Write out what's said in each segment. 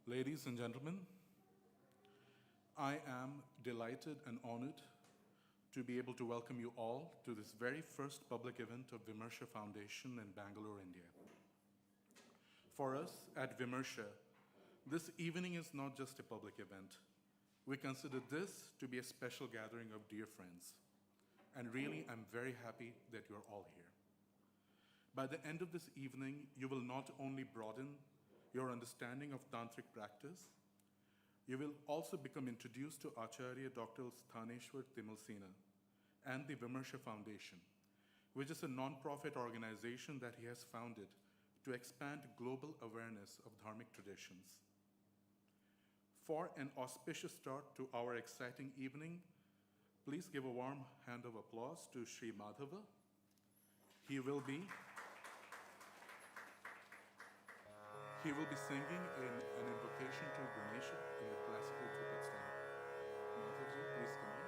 Ladies and gentlemen, I am delighted and honored to be able to welcome you all to this very first public event of Vimarsha Foundation in Bangalore, India. For us at Vimarsha, this evening is not just a public event. We consider this to be a special gathering of dear friends. And really, I'm very happy that you're all here. By the end of this evening, you will not only broaden your understanding of Tantric practice, you will also become introduced to Acharya Sthaneshwar Timalsina and the Vimarsha Foundation, which is a non-profit organization that he has founded to expand global awareness of dharmic traditions. For an auspicious start to our exciting evening, please give a warm hand of applause to Sri Madhava. He will be singing an invocation to Ganesha in the classical Tripit style. Madhavji, please come in.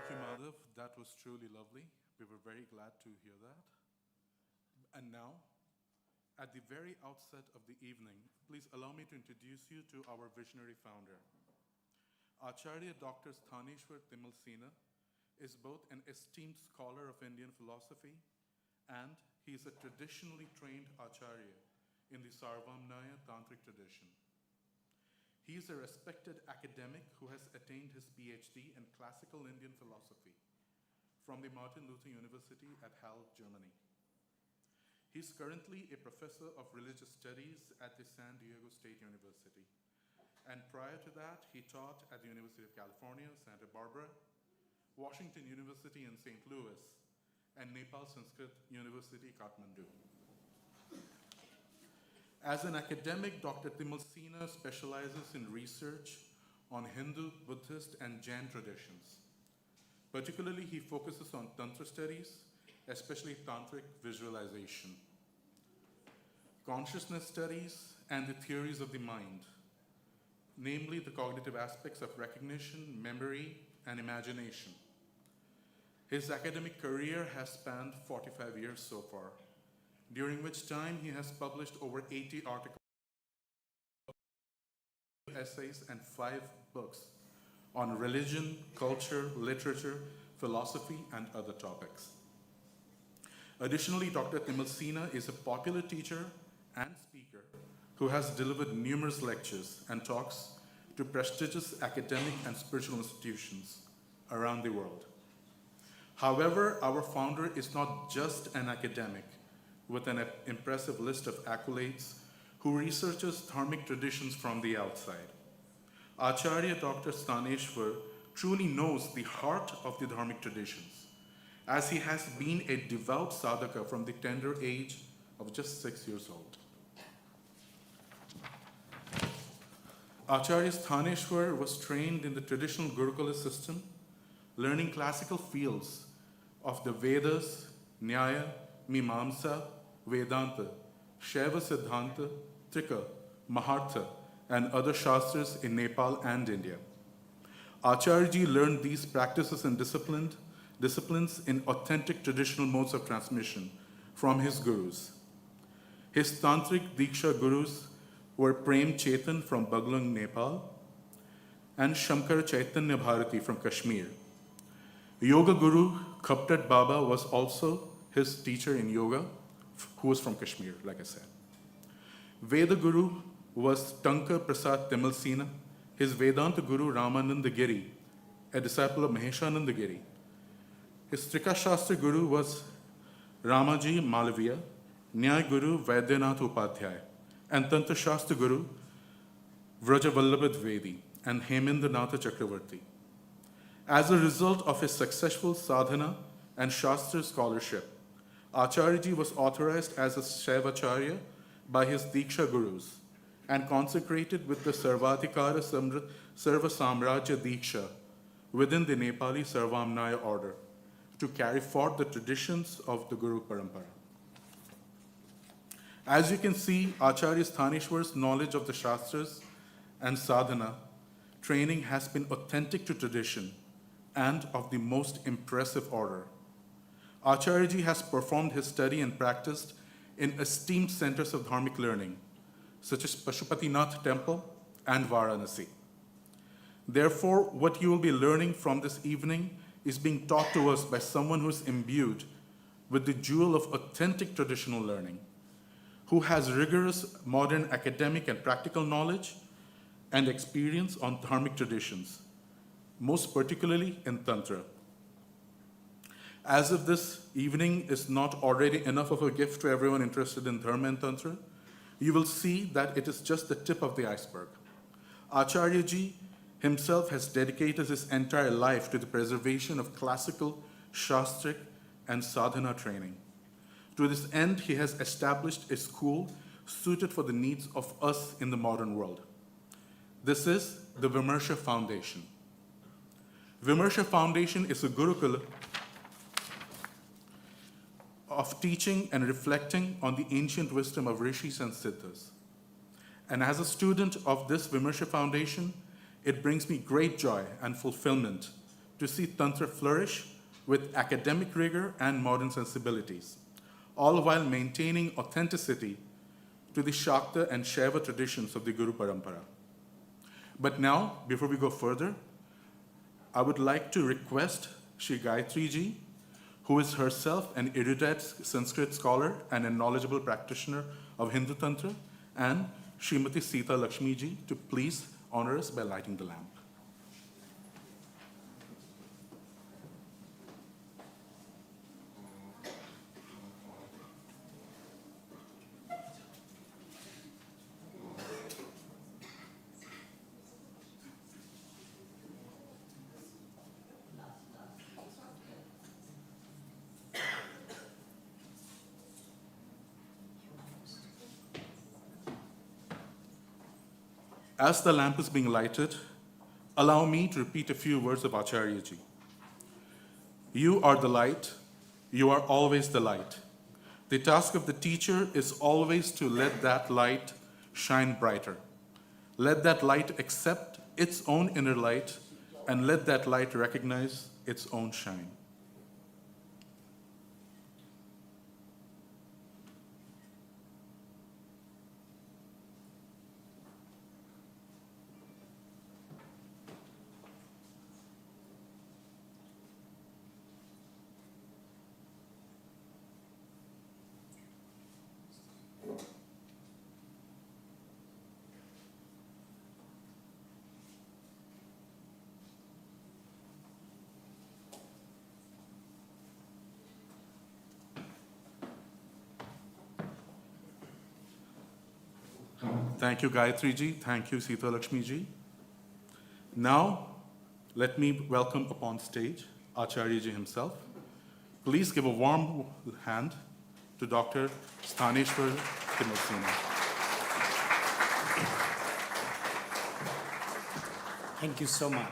Thank you, Madhav. That was truly lovely. We were very glad to hear that. And now, at the very outset of the evening, please allow me to introduce you to our visionary founder. Acharya Dr. Sthaneshwar Timalsina is both an esteemed scholar of Indian philosophy and he is a traditionally trained Acharya in the sādhanā Tantric tradition. He is a respected academic who has attained his PhD in classical Indian philosophy from the Martin Luther University at Halle, Germany. He is currently a professor of religious studies at the San Diego State University. And prior to that, he taught at the University of California, Santa Barbara, Washington University in St. Louis, and Nepal Sanskrit University, Kathmandu. As an academic, Dr. Timalsina specializes in research on Hindu, Buddhist, and Jain traditions. Particularly, he focuses on Tantra studies, especially Tantric visualization, consciousness studies, and the theories of the mind, namely the cognitive aspects of recognition, memory, and imagination. His academic career has spanned 45 years so far, during which time he has published over 80 articles, essays, and 5 books on religion, culture, literature, philosophy, and other topics. Additionally, Dr. Timalsina is a popular teacher and speaker who has delivered numerous lectures and talks to prestigious academic and spiritual institutions around the world. However, our founder is not just an academic with an impressive list of accolades who researches dharmic traditions from the outside. Acharya Dr. Sthaneshwar truly knows the heart of the dharmic traditions, as he has been a devout sadhaka from the tender age of just 6 years old. Acharya Sthaneshwar was trained in the traditional Gurukula system, learning classical fields of the Vedas, Nyaya, Mimamsa, Vedanta, Shaiva Siddhanta, Trika, Mahartha, and other Shastras in Nepal and India. Acharyaji learned these practices and disciplines in authentic traditional modes of transmission from his gurus. His Tantric Diksha gurus were Prem Chetan from Bangalore, Nepal, and Shankar Chaitanya Bharati from Kashmir. Yoga guru Khaptat Baba was also his teacher in yoga, who was from Kashmir, like I said. Veda guru was Tankar Prasad Timalsina, his Vedanta guru Ramananda Giri, a disciple of Maheshananda Giri. His Trika Shastra guru was Ramaji Malaviya, Nyaya guru Vaidyanath Upadhyay, and Tantra Shastra guru Vrajavallabha Dvedi and Hemendranath Chakravarti. As a result of his successful sadhana and Shastra scholarship, Acharyaji was authorized as a Shaivacharya by his Diksha gurus and consecrated with the Sarvadhikara Sarva Samrajya Diksha within the Nepali Sarvamnaya order to carry forth the traditions of the Guru Parampara. As you can see, Acharya Sthaneshwar's knowledge of the Shastras and sadhana training has been authentic to tradition and of the most impressive order. Acharyaji has performed his study and practiced in esteemed centers of dharmic learning, such as Pashupatinath Temple and Varanasi. Therefore, what you will be learning from this evening is being taught to us by someone who is imbued with the jewel of authentic traditional learning, who has rigorous modern academic and practical knowledge and experience on dharmic traditions, most particularly in Tantra. As if this evening is not already enough of a gift to everyone interested in Dharma and Tantra, you will see that it is just the tip of the iceberg. Acharyaji himself has dedicated his entire life to the preservation of classical, Shastric, and sadhana training. To this end, he has established a school suited for the needs of us in the modern world. This is the Vimarsha Foundation. Vimarsha Foundation is a Gurukula of teaching and reflecting on the ancient wisdom of rishis and siddhas. And as a student of this Vimarsha Foundation, it brings me great joy and fulfillment to see Tantra flourish with academic rigor and modern sensibilities, all while maintaining authenticity to the Shakta and Shaiva traditions of the Guru Parampara. But now, before we go further, I would like to request Shri Gayatri Ji, who is herself an erudite Sanskrit scholar and a knowledgeable practitioner of Hindu Tantra, and Srimati Sita Lakshmi Ji to please honor us by lighting the lamp. As the lamp is being lighted, allow me to repeat a few words of Acharya Ji. You are the light. You are always the light. The task of the teacher is always to let that light shine brighter. Let that light accept its own inner light, and let that light recognize its own shine. Thank you, Gayatri Ji. Thank you, Sita Lakshmi Ji. Now, let me welcome upon stage Acharya Ji himself. Please give a warm hand to Dr. Sthaneshwar Timalsina. Thank you so much.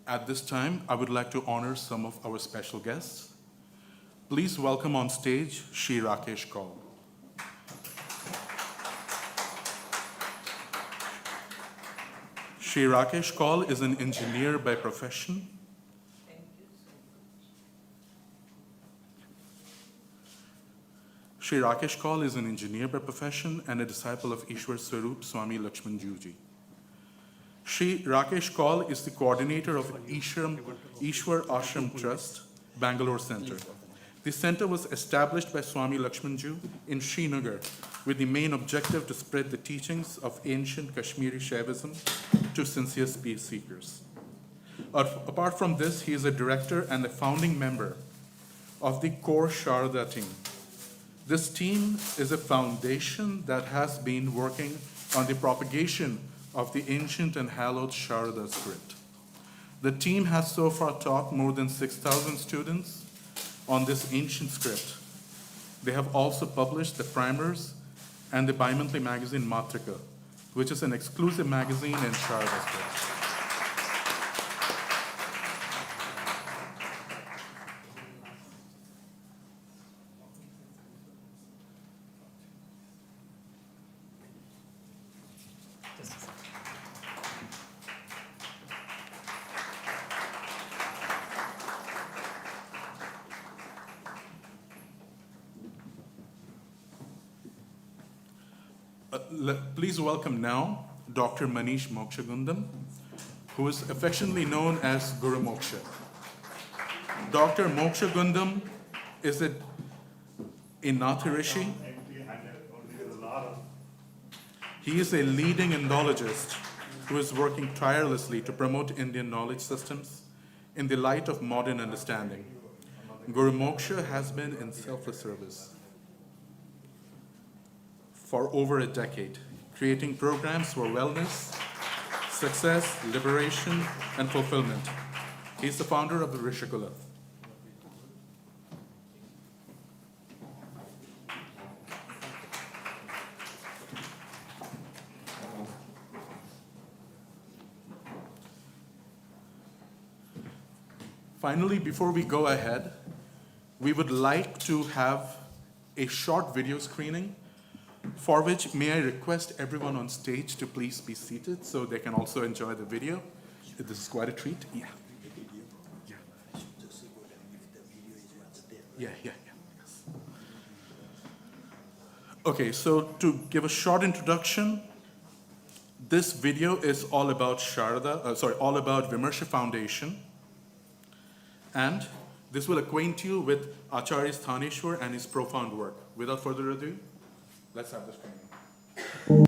At this time, I would like to honor some of our special guests. Please welcome on stage Shri Rakesh Kaul. Shri Rakesh Kaul is an engineer by profession. Shri Rakesh Kaul is an engineer by profession and a disciple of Ishwar Swarup Swami Lakshman Ji. Shri Rakesh Kaul is the coordinator of Ishwar Ashram Trust, Bangalore Center. The center was established by Swami Lakshman Ji in Srinagar with the main objective to spread the teachings of ancient Kashmiri Shaivism to sincere peace seekers. Apart from this, he is a director and a founding member of the core Sharda team. This team is a foundation that has been working on the propagation of the ancient and hallowed Sharda script. The team has so far taught more than 6,000 students on this ancient script. They have also published the primers and the bi-monthly magazine Matrika, which is an exclusive magazine in Sharda script. Please welcome now Dr. Manish Mokshagundam, who is affectionately known as Guru Moksha. Dr. Mokshagundam is a Natharishi. He is a leading Indologist who is working tirelessly to promote Indian knowledge systems in the light of modern understanding. Guru Moksha has been in selfless service for over a decade, creating programs for wellness, success, liberation, and fulfillment. He's the founder of the Rishikula. Finally, before we go ahead, we would like to have a short video screening, for which may I request everyone on stage to please be seated so they can also enjoy the video. This is quite a treat. Yeah. Yeah. Yes. Okay, so to give a short introduction, this video is all about all about Vimarsha Foundation. And this will acquaint you with Acharya Sthaneshwar and his profound work. Without further ado, let's have the screening.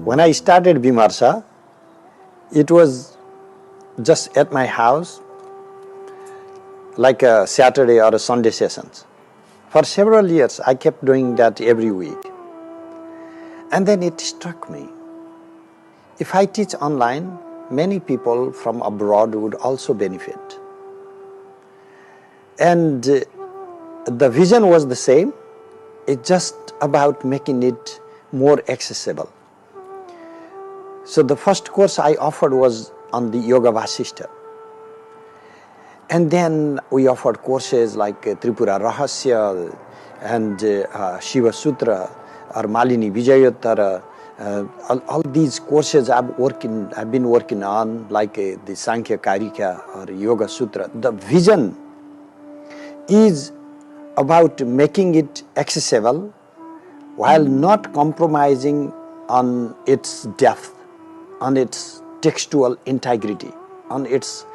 When I started Vimarsha, it was just at my house, like a Saturday or a Sunday sessions. For several years, I kept doing that every week. And then it struck me, if I teach online, many people from abroad would also benefit. And the vision was the same, it's just about making it more accessible. So the first course I offered was on the Yoga Vasishta. And then we offered courses like Tripura Rahasya and Shiva Sutra or Malini Vijayottara. All these courses I've been working on, like the Sankhya Karika or Yoga Sutra. The vision is about making it accessible while not compromising on its depth, on its textual integrity, on its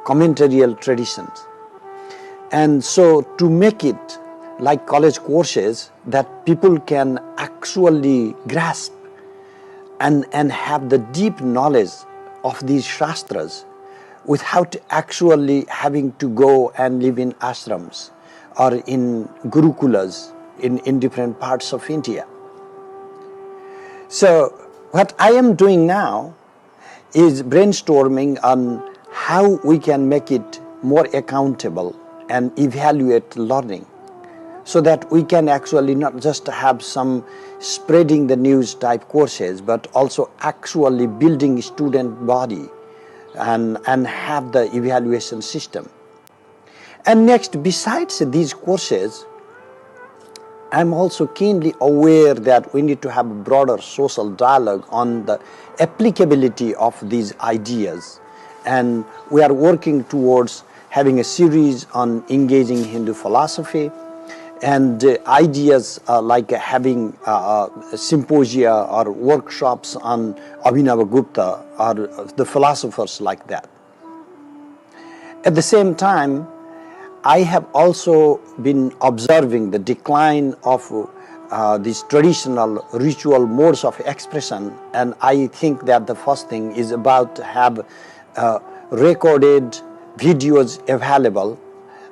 commentarial traditions. And so to make it like college courses that people can actually grasp and have the deep knowledge of these shastras without actually having to go and live in ashrams or in gurukulas in different parts of India. So what I am doing now is brainstorming on how we can make it more accountable and evaluate learning so that we can actually not just have some spreading the news type courses, but also actually building student body and have the evaluation system. And next, besides these courses, I'm also keenly aware that we need to have a broader social dialogue on the applicability of these ideas. And we are working towards having a series on engaging Hindu philosophy and ideas like having symposia or workshops on Abhinavagupta or the philosophers like that. At the same time, I have also been observing the decline of these traditional ritual modes of expression, and I think that the first thing is about to have recorded videos available,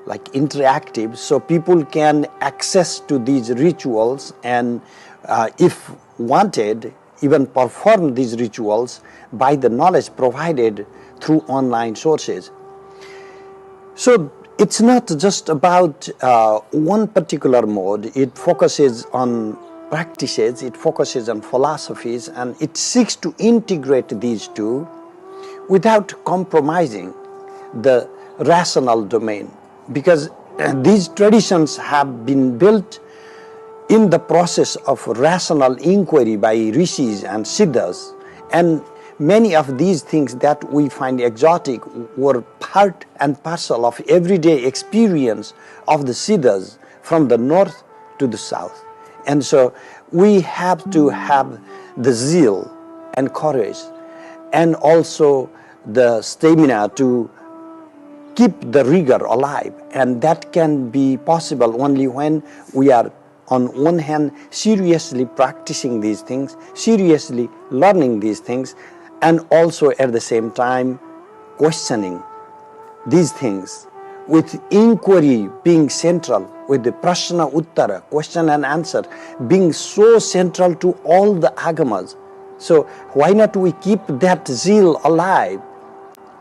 like interactive, so people can access to these rituals and if wanted, even perform these rituals by the knowledge provided through online sources. So it's not just about one particular mode. It focuses on practices, it focuses on philosophies, and it seeks to integrate these two without compromising the rational domain. Because these traditions have been built in the process of rational inquiry by rishis and siddhas, and many of these things that we find exotic were part and parcel of everyday experience of the siddhas from the north to the south. And so we have to have the zeal and courage and also the stamina to keep the rigor alive. And that can be possible only when we are, on one hand, seriously practicing these things, seriously learning these things, and also at the same time questioning these things, with inquiry being central, with the prashna uttara, question and answer, being so central to all the agamas, So why not we keep that zeal alive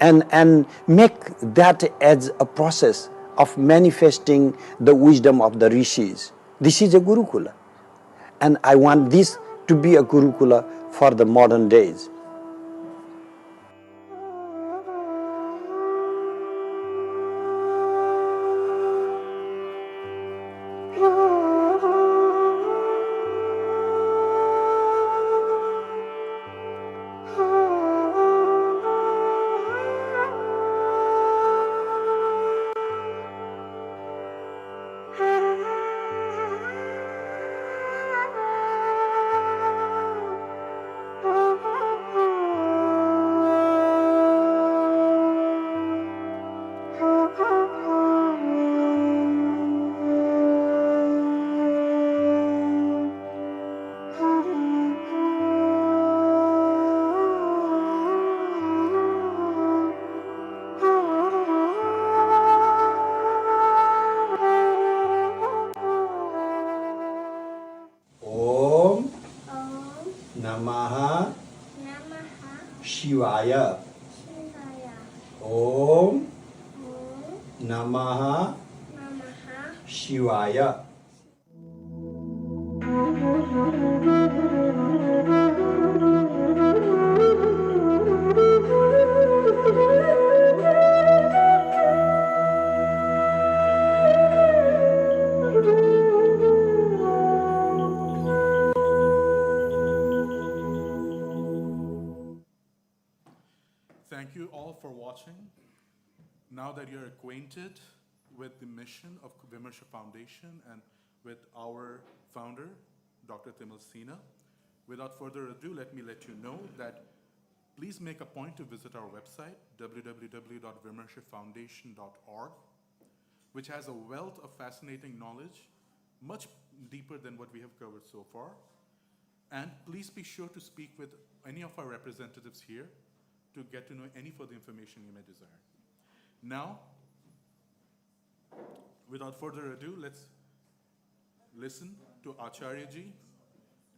and make that as a process of manifesting the wisdom of the rishis. This is a Gurukula. And I want this to be a Gurukula for the modern days. Namaha Shivaya. Om Namaha Shivaya. Thank you all for watching. Now that you're acquainted with the mission of Vimarsha Foundation and with our founder, Dr. Timalsina, without further ado, let me let you know that please make a point to visit our website, www.vimarshafoundation.org, which has a wealth of fascinating knowledge, much deeper than what we have covered so far. And please be sure to speak with any of our representatives here to get to know any further information you may desire. Now, without further ado, let's listen to Acharya Ji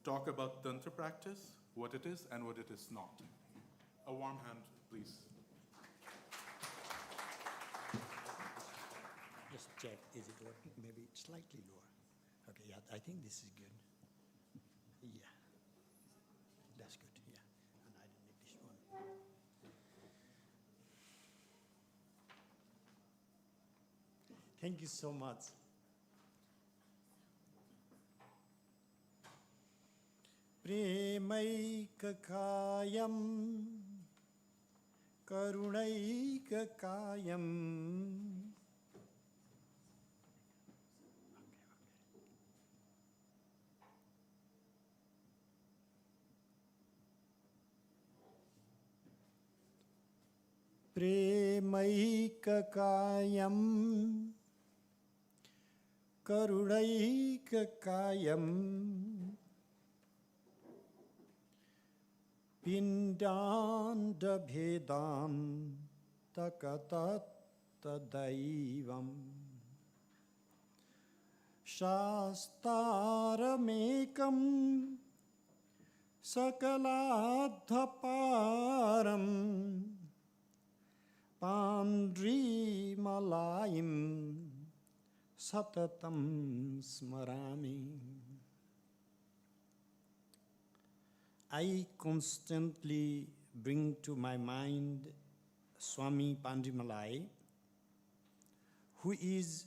talk about Tantra practice, what it is and what it is not. A warm hand, please. Just check, is it working? Maybe it's slightly lower. Okay, yeah, I think this is good. Yeah, that's good, yeah. And I don't need this one. Thank you so much. Premaikakayam Karunaikakayam Premaikakayam Karunaikakayam Pindanda Vedānta Daivam Shastaramekam Sakaladhaparam Pandrimalayim Satatam Smarami. I constantly bring to my mind Swami Pandrimalai, who is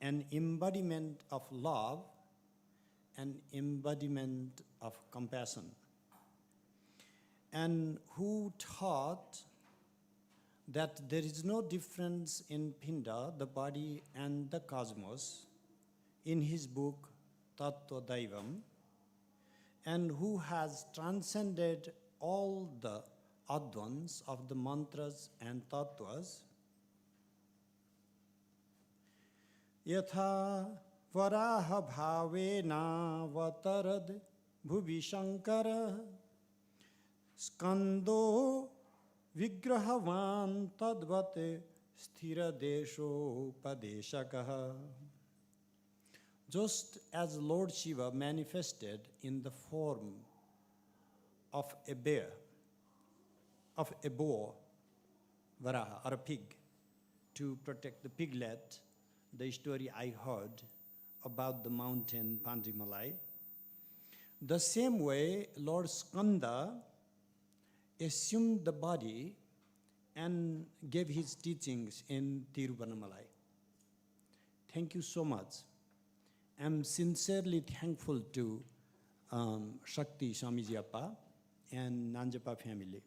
an embodiment of love, an embodiment of compassion, and who taught that there is no difference in Pinda, the body, and the cosmos, in his book Tattva Daivam, and who has transcended all the advans of the mantras and tattvas. Yatha varaha bhavena vatarad bhuvi shankara skando vigrahavan tadvate sthira desho padeshakaha. Just as Lord Shiva manifested in the form of a bear, of a boar, varaha, or a pig, to protect the piglet, the story I heard about the mountain Pandrimalai. The same way, Lord Skanda assumed the body and gave his teachings in Tiruvannamalai. Thank you so much. I'm sincerely thankful to Shakti Swamiji Appa and Nanjapa family,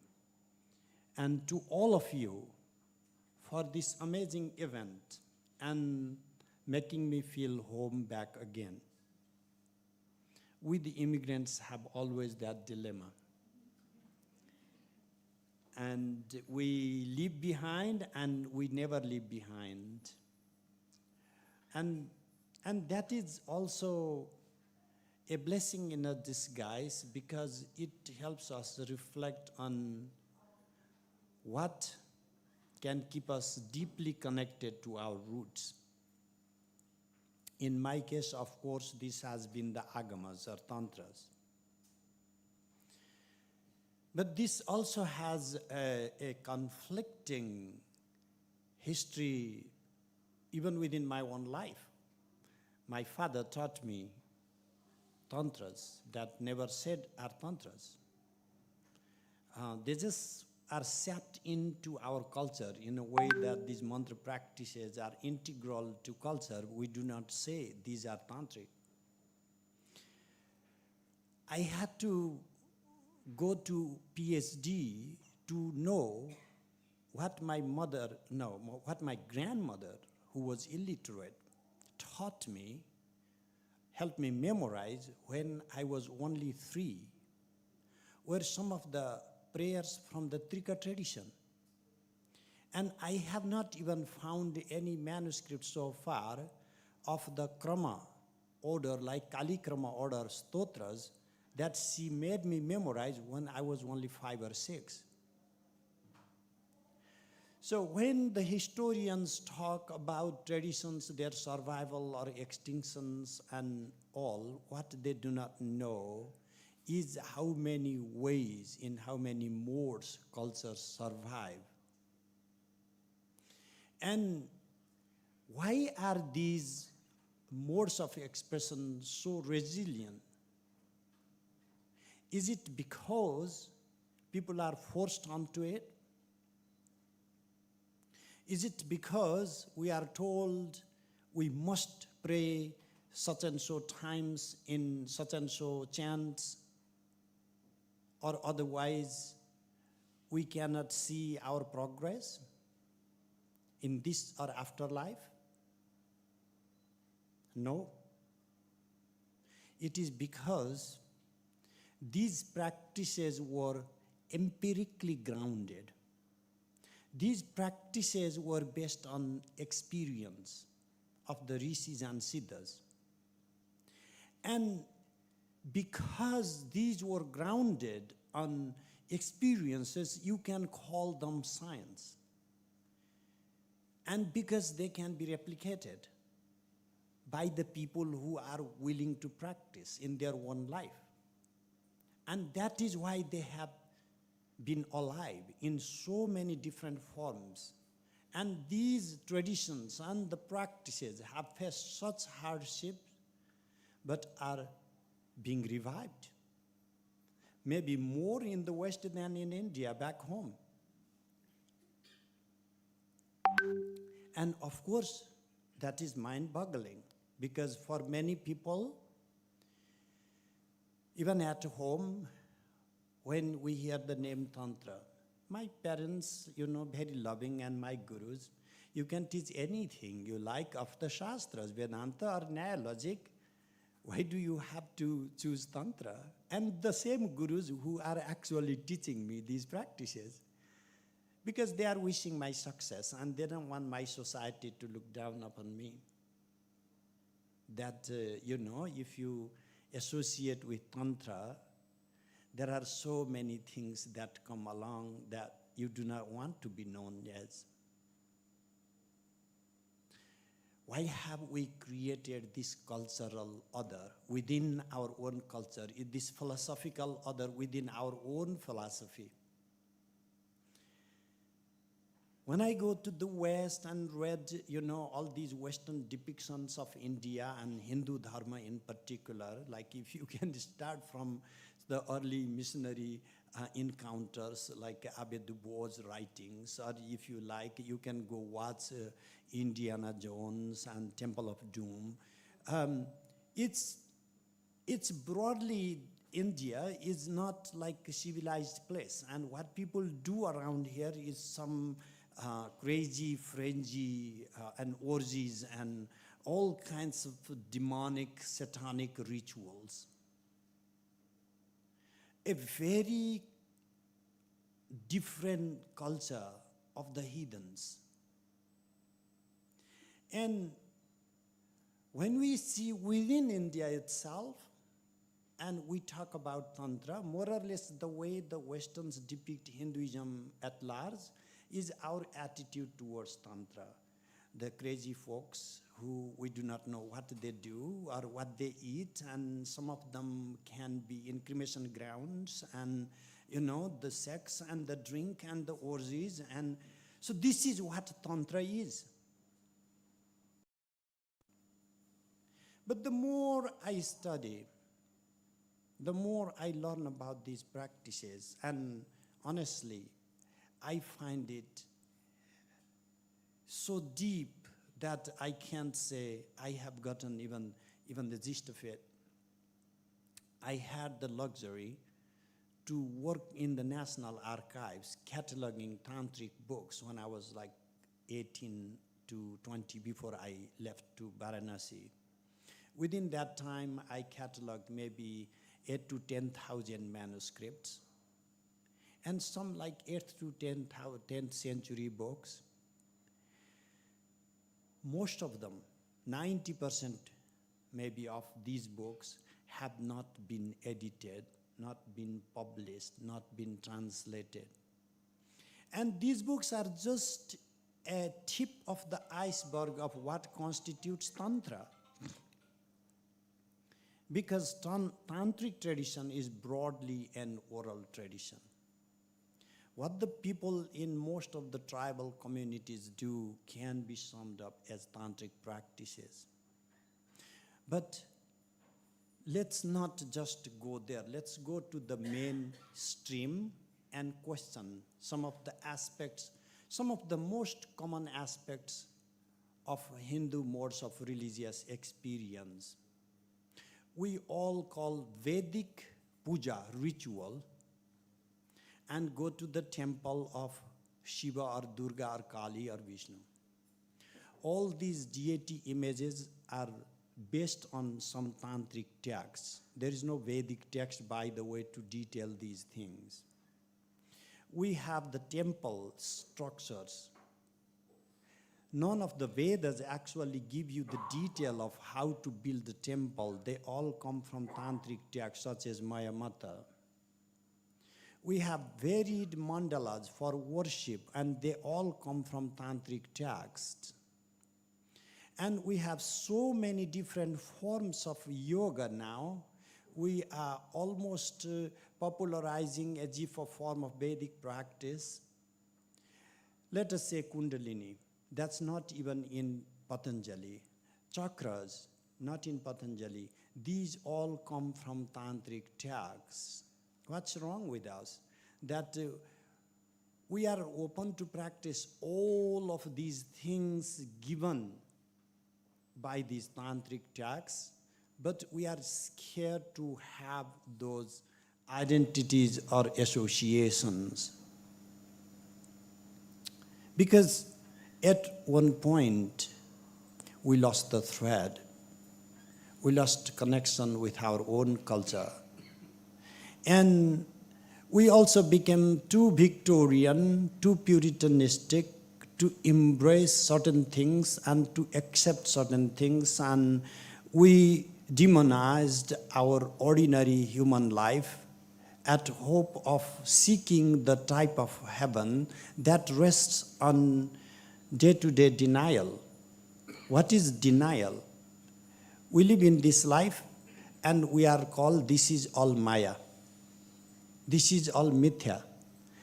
and to all of you for this amazing event and making me feel home back again. We the immigrants have always that dilemma. And we leave behind and we never leave behind. And that is also a blessing in a disguise, because it helps us reflect on what can keep us deeply connected to our roots. In my case, of course, this has been the agamas or tantras. But this also has a conflicting history even within my own life. My father taught me tantras that never said are tantras. They just are sapped into our culture in a way that these mantra practices are integral to culture. We do not say these are tantric. I had to go to PhD to know what my grandmother, who was illiterate, taught me, helped me memorize when I was only 3, were some of the prayers from the Trika tradition. And I have not even found any manuscript so far of the Krama order, like Kali Krama order stotras, that she made me memorize when I was only 5 or 6. So when the historians talk about traditions, their survival or extinctions and all, what they do not know is how many ways, in how many modes cultures survive. And why are these modes of expression so resilient? Is it because people are forced onto it? Is it because we are told we must pray such and so times in such and so chants, or otherwise we cannot see our progress in this or afterlife? No. It is because these practices were empirically grounded. These practices were based on experience of the rishis and siddhas. And because these were grounded on experiences, you can call them science. And because they can be replicated by the people who are willing to practice in their own life. And that is why they have been alive in so many different forms. And these traditions and the practices have faced such hardship, but are being revived. Maybe more in the West than in India, back home. And of course, that is mind-boggling, because for many people, even at home, when we hear the name Tantra, my parents, very loving, and my gurus, you can teach anything you like of the Shastras, Vedanta or Nyaya logic. Why do you have to choose Tantra? And the same gurus who are actually teaching me these practices, because they are wishing my success and they don't want my society to look down upon me. That, if you associate with Tantra, there are so many things that come along that you do not want to be known as. Why have we created this cultural other within our own culture, this philosophical other within our own philosophy? When I go to the West and read, all these Western depictions of India and Hindu Dharma in particular, like if you can start from the early missionary encounters like Abbe Dubois' writings, or if you like, you can go watch Indiana Jones and Temple of Doom. It's broadly, India is not like a civilized place, and what people do around here is some crazy, frenzy, and orgies and all kinds of demonic, satanic rituals. A very different culture of the heathens. And when we see within India itself, and we talk about Tantra, more or less the way the Westerns depict Hinduism at large is our attitude towards Tantra. The crazy folks who we do not know what they do or what they eat, and some of them can be in cremation grounds, and the sex and the drink and the orgies. And so this is what Tantra is. But the more I study, the more I learn about these practices, and honestly, I find it so deep that I can't say I have gotten even the gist of it. I had the luxury to work in the National Archives cataloging tantric books when I was like 18 to 20 before I left to Varanasi. Within that time, I cataloged maybe 8 to 10,000 manuscripts, and some like 8th to 10th century books. Most of them, 90% maybe of these books, have not been edited, not been published, not been translated. And these books are just a tip of the iceberg of what constitutes Tantra. Because Tantric tradition is broadly an oral tradition. What the people in most of the tribal communities do can be summed up as Tantric practices. But let's not just go there. Let's go to the mainstream and question some of the aspects, some of the most common aspects of Hindu modes of religious experience. We all call Vedic puja ritual and go to the temple of Shiva or Durga or Kali or Vishnu. All these deity images are based on some tantric texts. There is no Vedic text, by the way, to detail these things. We have the temple structures. None of the Vedas actually give you the detail of how to build the temple. They all come from tantric texts such as Mayamata. We have varied mandalas for worship, and they all come from tantric texts. And we have so many different forms of yoga now. We are almost popularizing a jifa form of Vedic practice. Let us say Kundalini. That's not even in Patanjali. Chakras, not in Patanjali. These all come from tantric texts. What's wrong with us? That we are open to practice all of these things given by these tantric texts, but we are scared to have those identities or associations. Because at one point, we lost the thread. We lost connection with our own culture. And we also became too Victorian, too Puritanistic to embrace certain things and to accept certain things. And we demonized our ordinary human life at hope of seeking the type of heaven that rests on day-to-day denial. What is denial? We live in this life and we are called, this is all Maya. This is all mithya.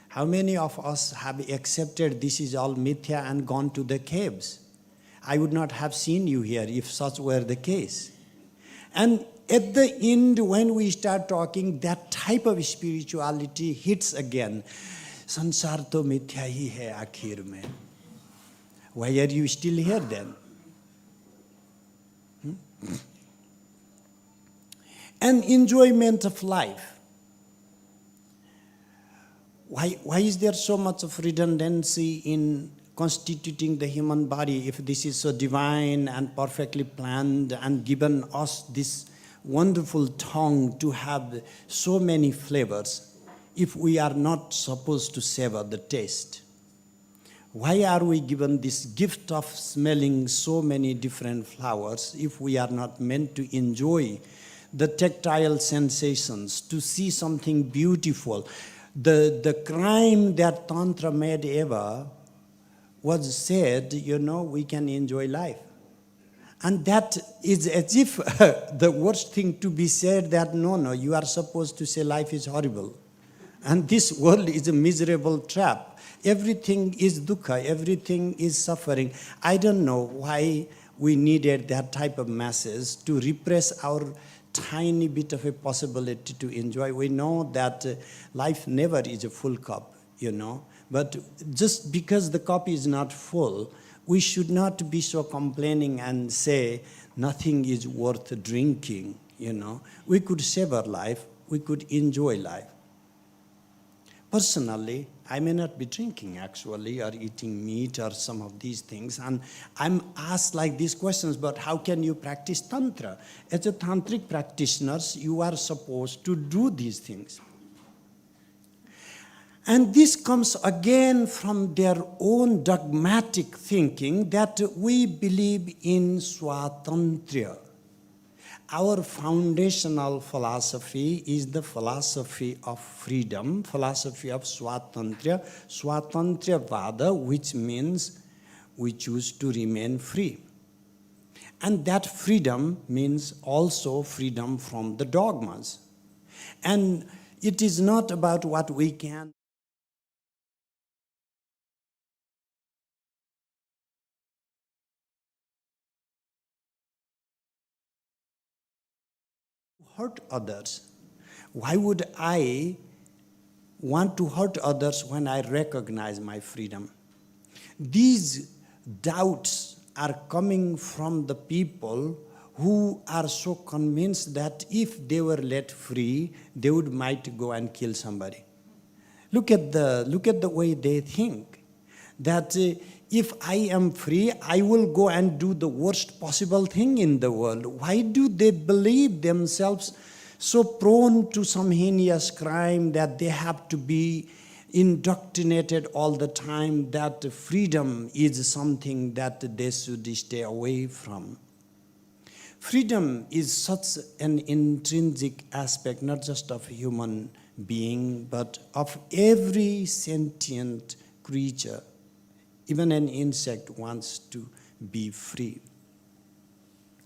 How many of us have accepted this is all mithya and gone to the caves? I would not have seen you here if such were the case. And at the end, when we start talking, that type of spirituality hits again. Sansar to mithya hi hai akhir mein. Why are you still here then? And enjoyment of life. Why is there so much of redundancy in constituting the human body if this is so divine and perfectly planned and given us this wonderful tongue to have so many flavors if we are not supposed to savor the taste? Why are we given this gift of smelling so many different flowers if we are not meant to enjoy the tactile sensations, to see something beautiful? The crime that Tantra made ever was said, we can enjoy life. And that is as if the worst thing to be said that, no, you are supposed to say life is horrible. And this world is a miserable trap. Everything is dukkha, everything is suffering. I don't know why we needed that type of message to repress our tiny bit of a possibility to enjoy. We know that life never is a full cup, But just because the cup is not full, we should not be so complaining and say nothing is worth drinking, We could savor life, we could enjoy life. Personally, I may not be drinking actually or eating meat or some of these things. And I'm asked like these questions, but how can you practice Tantra? As a Tantric practitioners, you are supposed to do these things. And this comes again from their own dogmatic thinking that we believe in Swatantriya. Our foundational philosophy is the philosophy of freedom, philosophy of Swatantriya, Swatantriya Vada, which means we choose to remain free. And that freedom means also freedom from the dogmas. And it is not about what we can hurt others. Why would I want to hurt others when I recognize my freedom? These doubts are coming from the people who are so convinced that if they were let free, they might go and kill somebody. Look at the way they think. That if I am free, I will go and do the worst possible thing in the world. Why do they believe themselves so prone to some heinous crime that they have to be indoctrinated all the time that freedom is something that they should stay away from? Freedom is such an intrinsic aspect, not just of human being, but of every sentient creature. Even an insect wants to be free,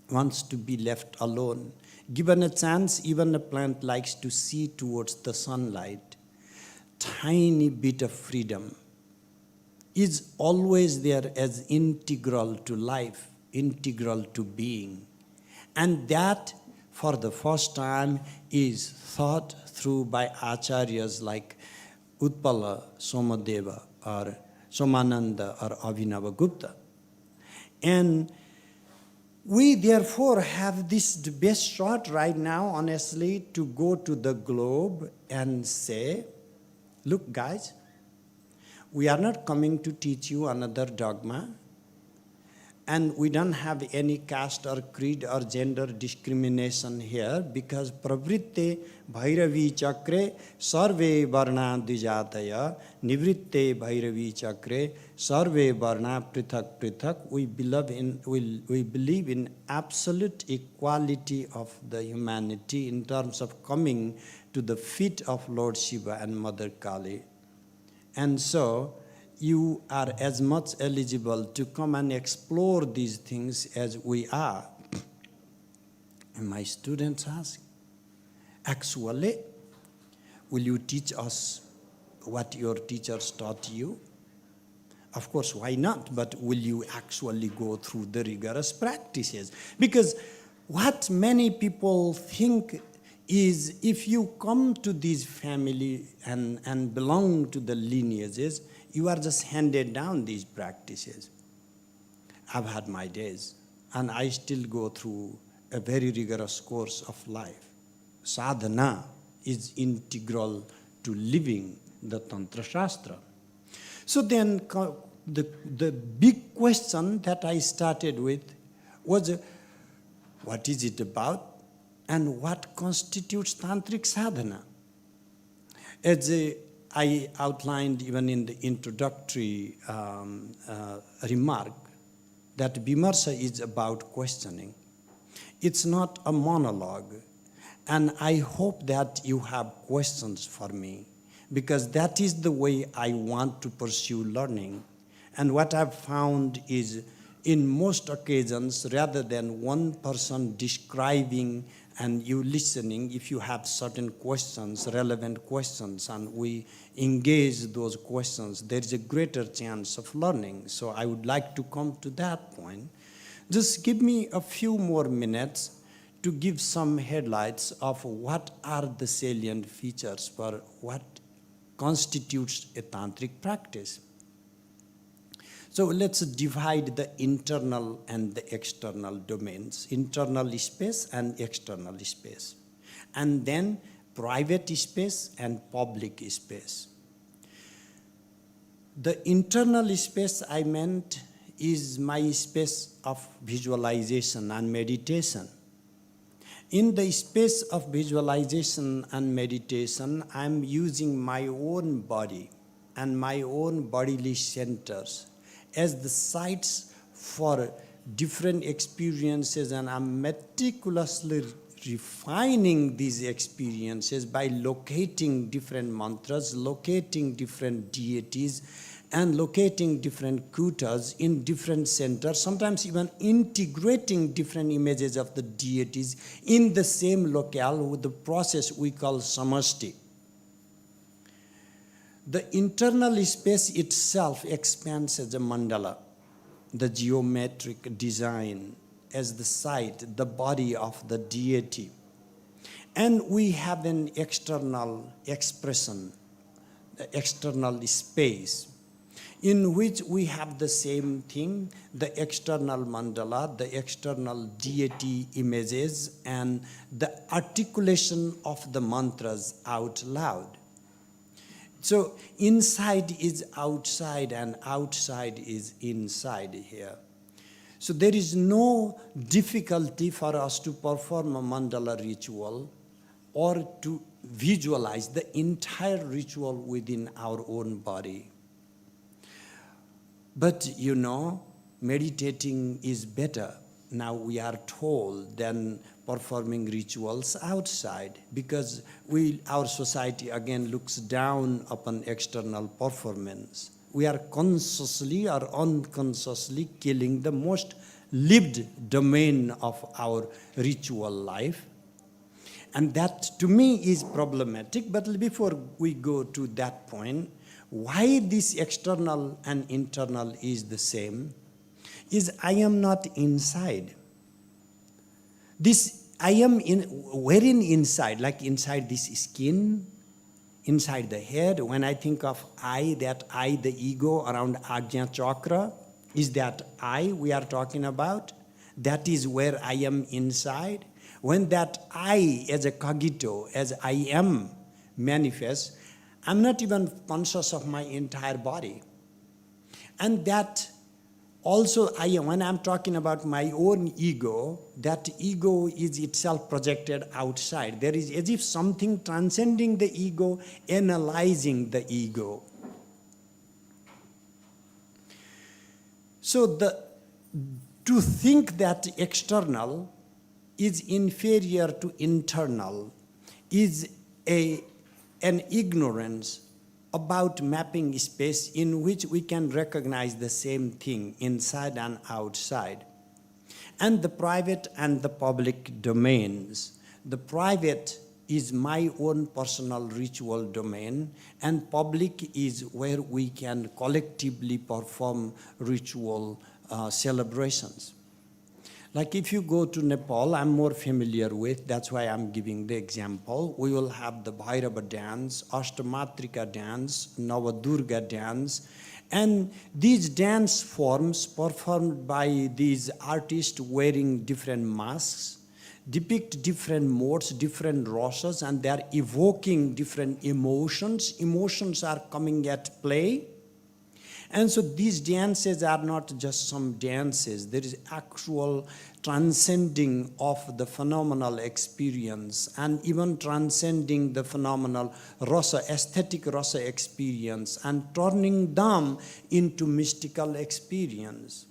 wants to be left alone. Given a chance, even a plant likes to see towards the sunlight. Tiny bit of freedom is always there as integral to life, integral to being. And that, for the first time, is thought through by acharyas like Utpala, Somadeva, or Somananda, or Abhinava Gupta. And we therefore have this best shot right now, honestly, to go to the globe and say, look guys, we are not coming to teach you another dogma, and we don't have any caste or creed or gender discrimination here, because pravritte bhairavi chakre sarve varna dvijataya nivritte bhairavi chakre sarve varna prithak prithak. We believe in absolute equality of the humanity in terms of coming to the feet of Lord Shiva and Mother Kali. And so you are as much eligible to come and explore these things as we are. And my students ask, actually, will you teach us what your teachers taught you? Of course, why not? But will you actually go through the rigorous practices? Because what many people think is if you come to this family and belong to the lineages, you are just handed down these practices. I've had my days, and I still go through a very rigorous course of life. Sādhanā is integral to living the Tantra Shastra. So then the big question that I started with was, what is it about and what constitutes Tantric sadhana? As I outlined even in the introductory remark, that Vimarsha is about questioning. It's not a monologue. And I hope that you have questions for me, because that is the way I want to pursue learning. And what I've found is, in most occasions, rather than one person describing and you listening, if you have certain questions, relevant questions, and we engage those questions, there is a greater chance of learning. So I would like to come to that point. Just give me a few more minutes to give some headlights of what are the salient features for what constitutes a tantric practice. So let's divide the internal and the external domains, internal space and external space, and then private space and public space. The internal space I meant is my space of visualization and meditation. In the space of visualization and meditation, I'm using my own body and my own bodily centers as the sites for different experiences, and I'm meticulously refining these experiences by locating different mantras, locating different deities, and locating different kutas in different centers, sometimes even integrating different images of the deities in the same locale with the process we call samashti. The internal space itself expands as a mandala, the geometric design as the site, the body of the deity. And we have an external expression, the external space, in which we have the same thing, the external mandala, the external deity images, and the articulation of the mantras out loud. So inside is outside and outside is inside here. So there is no difficulty for us to perform a mandala ritual or to visualize the entire ritual within our own body. But you know, meditating is better, now we are told, than performing rituals outside, because our society again looks down upon external performance. We are consciously or unconsciously killing the most lived domain of our ritual life. And that to me is problematic. But before we go to that point, why this external and internal is the same is I am not inside. This I am in, wherein inside, like inside this skin, inside the head. When I think of I, that I, the ego around Ajna Chakra, is that I we are talking about? That is where I am inside. When that I as a cogito, as I am manifests, I'm not even conscious of my entire body. And that also, when I'm talking about my own ego, that ego is itself projected outside. There is as if something transcending the ego, analyzing the ego. So to think that external is inferior to internal is an ignorance about mapping space in which we can recognize the same thing inside and outside. And the private and the public domains. The private is my own personal ritual domain, and public is where we can collectively perform ritual celebrations. Like if you go to Nepal, I'm more familiar with, that's why I'm giving the example. We will have the Bhairava dance, Ashtamatrika dance, Navadurga dance, and these dance forms performed by these artists wearing different masks depict different modes, different rasas, and they are evoking different emotions. Emotions are coming at play. And so these dances are not just some dances. There is actual transcending of the phenomenal experience and even transcending the phenomenal rasa, aesthetic rasa experience and turning them into mystical experience.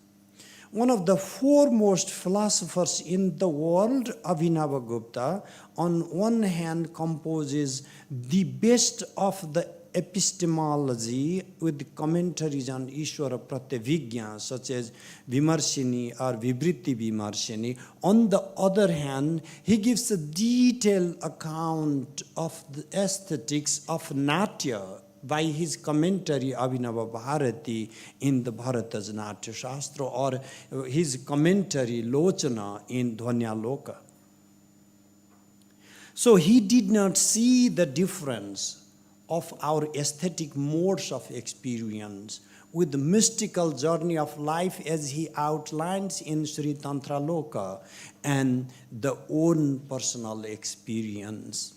One of the foremost philosophers in the world, Abhinavagupta, on one hand composes the best of the epistemology with commentaries on Ishvara Pratyavijna, such as Vimarshini or Vibritti Vimarshini. On the other hand, he gives a detailed account of the aesthetics of Natya by his commentary Abhinava Bharati in the Bharata's Natya Shastra, or his commentary Lochana in Dhvanyaloka. So he did not see the difference of our aesthetic modes of experience with the mystical journey of life as he outlines in Sri Tantra Loka and the own personal experience.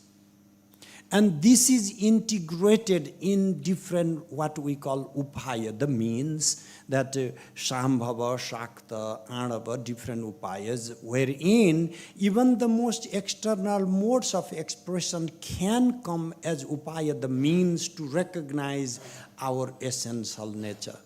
And this is integrated in different, what we call upaya, the means that Shambhava, Shakta, Anava, different upayas, wherein even the most external modes of expression can come as upaya, the means to recognize our essential nature.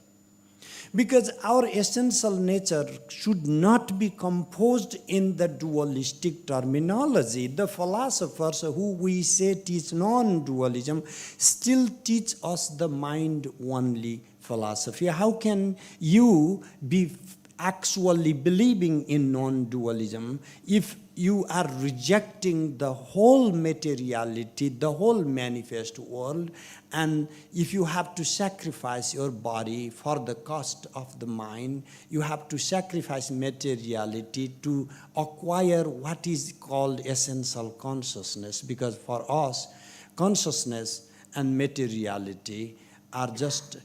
Because our essential nature should not be composed in the dualistic terminology. The philosophers who we say teach non-dualism still teach us the mind-only philosophy. How can you be actually believing in non-dualism if you are rejecting the whole materiality, the whole manifest world, and if you have to sacrifice your body for the cost of the mind, you have to sacrifice materiality to acquire what is called essential consciousness, because for us, consciousness and materiality are just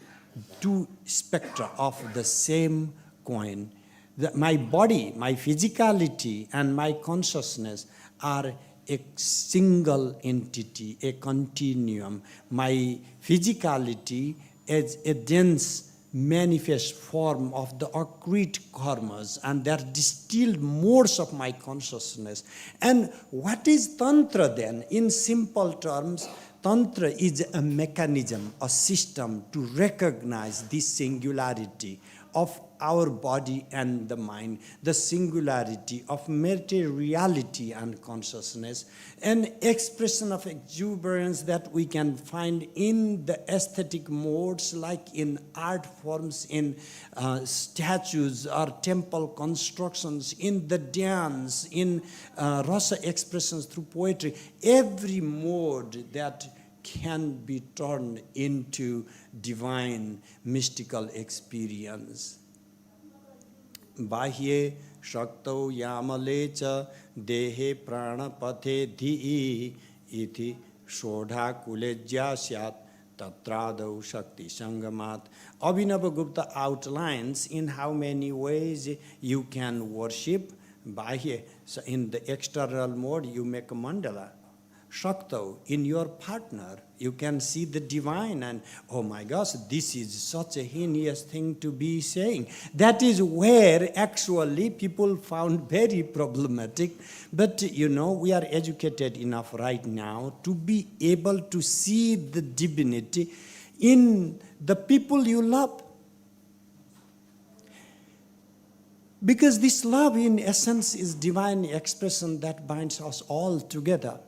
two spectra of the same coin. My body, my physicality, and my consciousness are a single entity, a continuum. My physicality is a dense manifest form of the accrete karmas, and they are distilled modes of my consciousness. And what is Tantra then? In simple terms, Tantra is a mechanism, a system to recognize this singularity of our body and the mind, the singularity of materiality and consciousness, an expression of exuberance that we can find in the aesthetic modes, like in art forms, in statues or temple constructions, in the dance, in rasa expressions through poetry. Every mode that can be turned into divine mystical experience. Bahye shakto yamale cha dehe pranapathe dhi'i iti shodha kulejya syat tatrado shakti sangamat. Abhinavagupta outlines in how many ways you can worship. Bahye, so in the external mode, you make a mandala. Shakto, in your partner, you can see the divine, and oh my gosh, this is such a heinous thing to be saying. That is where actually people found very problematic. But you know, we are educated enough right now to be able to see the divinity in the people you love. Because this love in essence is divine expression that binds us all together.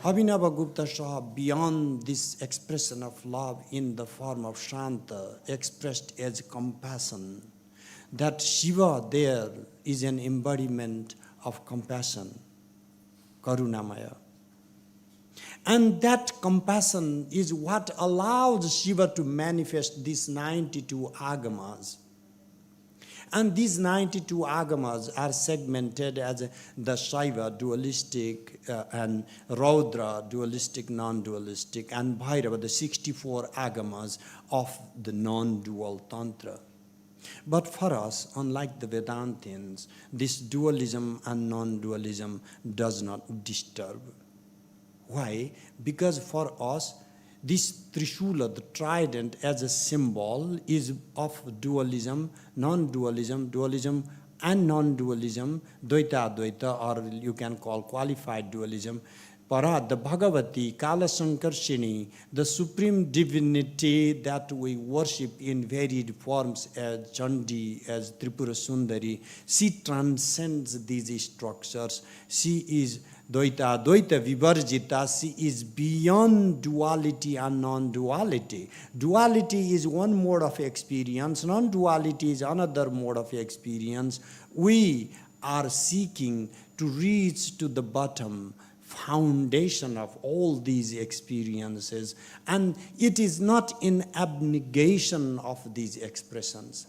Abhinava Gupta saw beyond this expression of love in the form of Shanta, expressed as compassion, that Shiva there is an embodiment of compassion, Karunamaya. And that compassion is what allows Shiva to manifest these 92 agamas. And these 92 agamas are segmented as the Shaiva, dualistic, and Raudra, dualistic, non-dualistic, and Bhairava, the 64 agamas of the non-dual Tantra. But for us, unlike the Vedantians, this dualism and non-dualism does not disturb. Why? Because for us, this Trishula, the trident, as a symbol is of dualism, non-dualism, dualism and non-dualism, Dvaita, Advaita, or you can call qualified dualism. Para, the Bhagavati, Kala Sankarshini, the supreme divinity that we worship in varied forms as Chandi, as Tripura Sundari, she transcends these structures. She is Dvaita, Advaita Vivarjita, she is beyond duality and non-duality. Duality is one mode of experience, non-duality is another mode of experience. We are seeking to reach to the bottom, foundation of all these experiences, and it is not in abnegation of these expressions.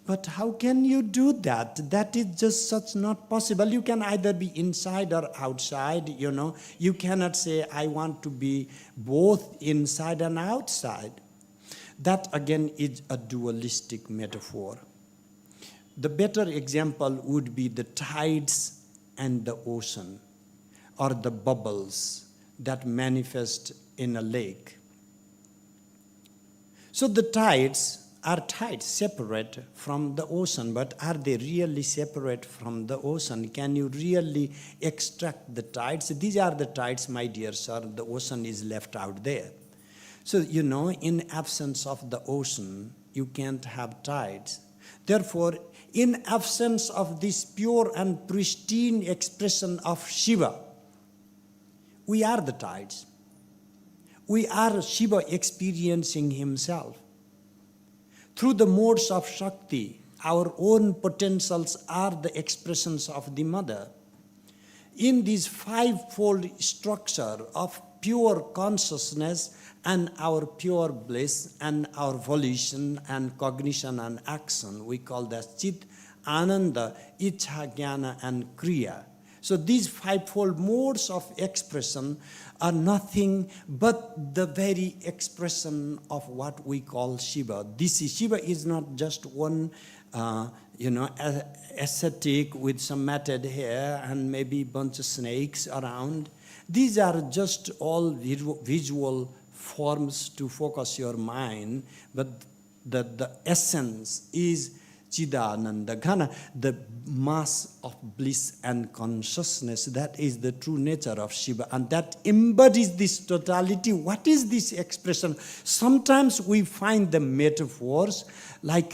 But how can you do that? That is just such not possible. You can either be inside or outside, you know. You cannot say, I want to be both inside and outside. That again is a dualistic metaphor. The better example would be the tides and the ocean, or the bubbles that manifest in a lake. So the tides are tides separate from the ocean, but are they really separate from the ocean? Can you really extract the tides? These are the tides, my dear sir, the ocean is left out there. So, you know, in absence of the ocean, you can't have tides. Therefore, in absence of this pure and pristine expression of Shiva, we are the tides. We are Shiva experiencing himself. Through the modes of Shakti, our own potentials are the expressions of the Mother. In this fivefold structure of pure consciousness and our pure bliss and our volition and cognition and action, we call that Chit, Ananda, Ichha, Jnana, and Kriya. So these fivefold modes of expression are nothing but the very expression of what we call Shiva. Shiva is not just one, ascetic with some matted hair and maybe a bunch of snakes around. These are just all visual forms to focus your mind, but the essence is Chidananda Ghana, the mass of bliss and consciousness. That is the true nature of Shiva, and that embodies this totality. What is this expression? Sometimes we find the metaphors like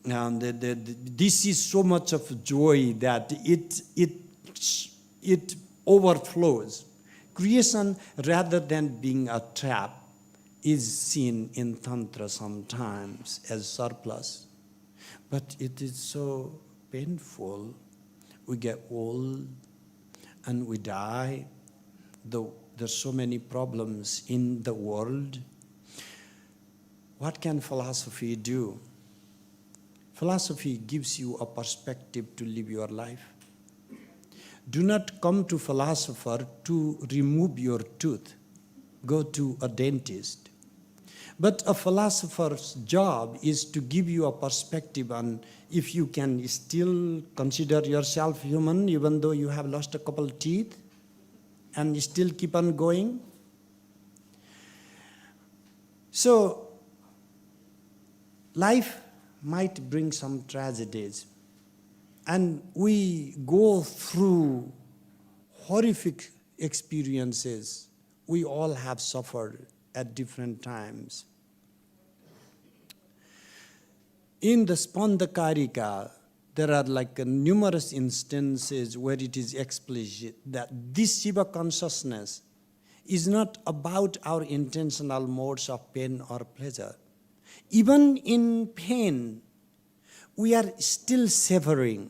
this is so much of joy that it overflows. Creation, rather than being a trap, is seen in Tantra sometimes as surplus. But it is so painful. We get old and we die. There's so many problems in the world. What can philosophy do? Philosophy gives you a perspective to live your life. Do not come to philosopher to remove your tooth. Go to a dentist. But a philosopher's job is to give you a perspective on if you can still consider yourself human even though you have lost a couple of teeth and still keep on going. So, life might bring some tragedies, and we go through horrific experiences. We all have suffered at different times. In the Spandakarika, there are numerous instances where it is explicit that this Shiva consciousness is not about our intentional modes of pain or pleasure. Even in pain, we are still savoring.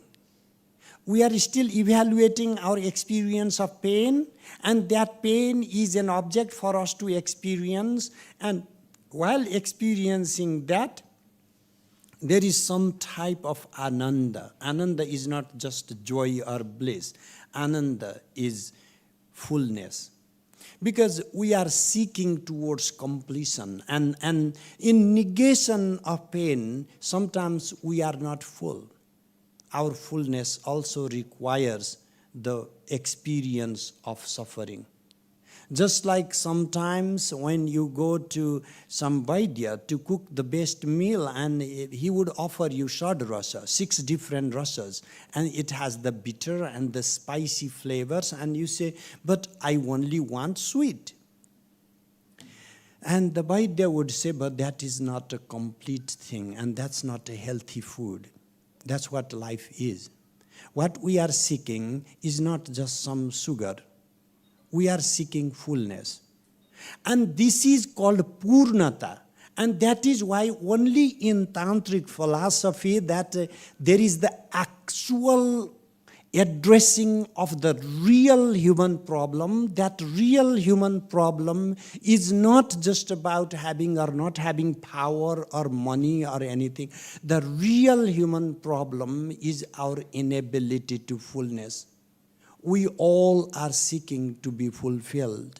We are still evaluating our experience of pain, and that pain is an object for us to experience. And while experiencing that, there is some type of ananda. Ananda is not just joy or bliss. Ananda is fullness. Because we are seeking towards completion. And in negation of pain, sometimes we are not full. Our fullness also requires the experience of suffering. Just like sometimes when you go to some Vaidya to cook the best meal, and he would offer you shad rasa, 6 different rasas, and it has the bitter and the spicy flavors, and you say, but I only want sweet. And the Vaidya would say, but that is not a complete thing, and that's not a healthy food. That's what life is. What we are seeking is not just some sugar. We are seeking fullness. And this is called Purnata. And that is why only in Tantric philosophy that there is the actual addressing of the real human problem. That real human problem is not just about having or not having power or money or anything. The real human problem is our inability to fullness. We all are seeking to be fulfilled.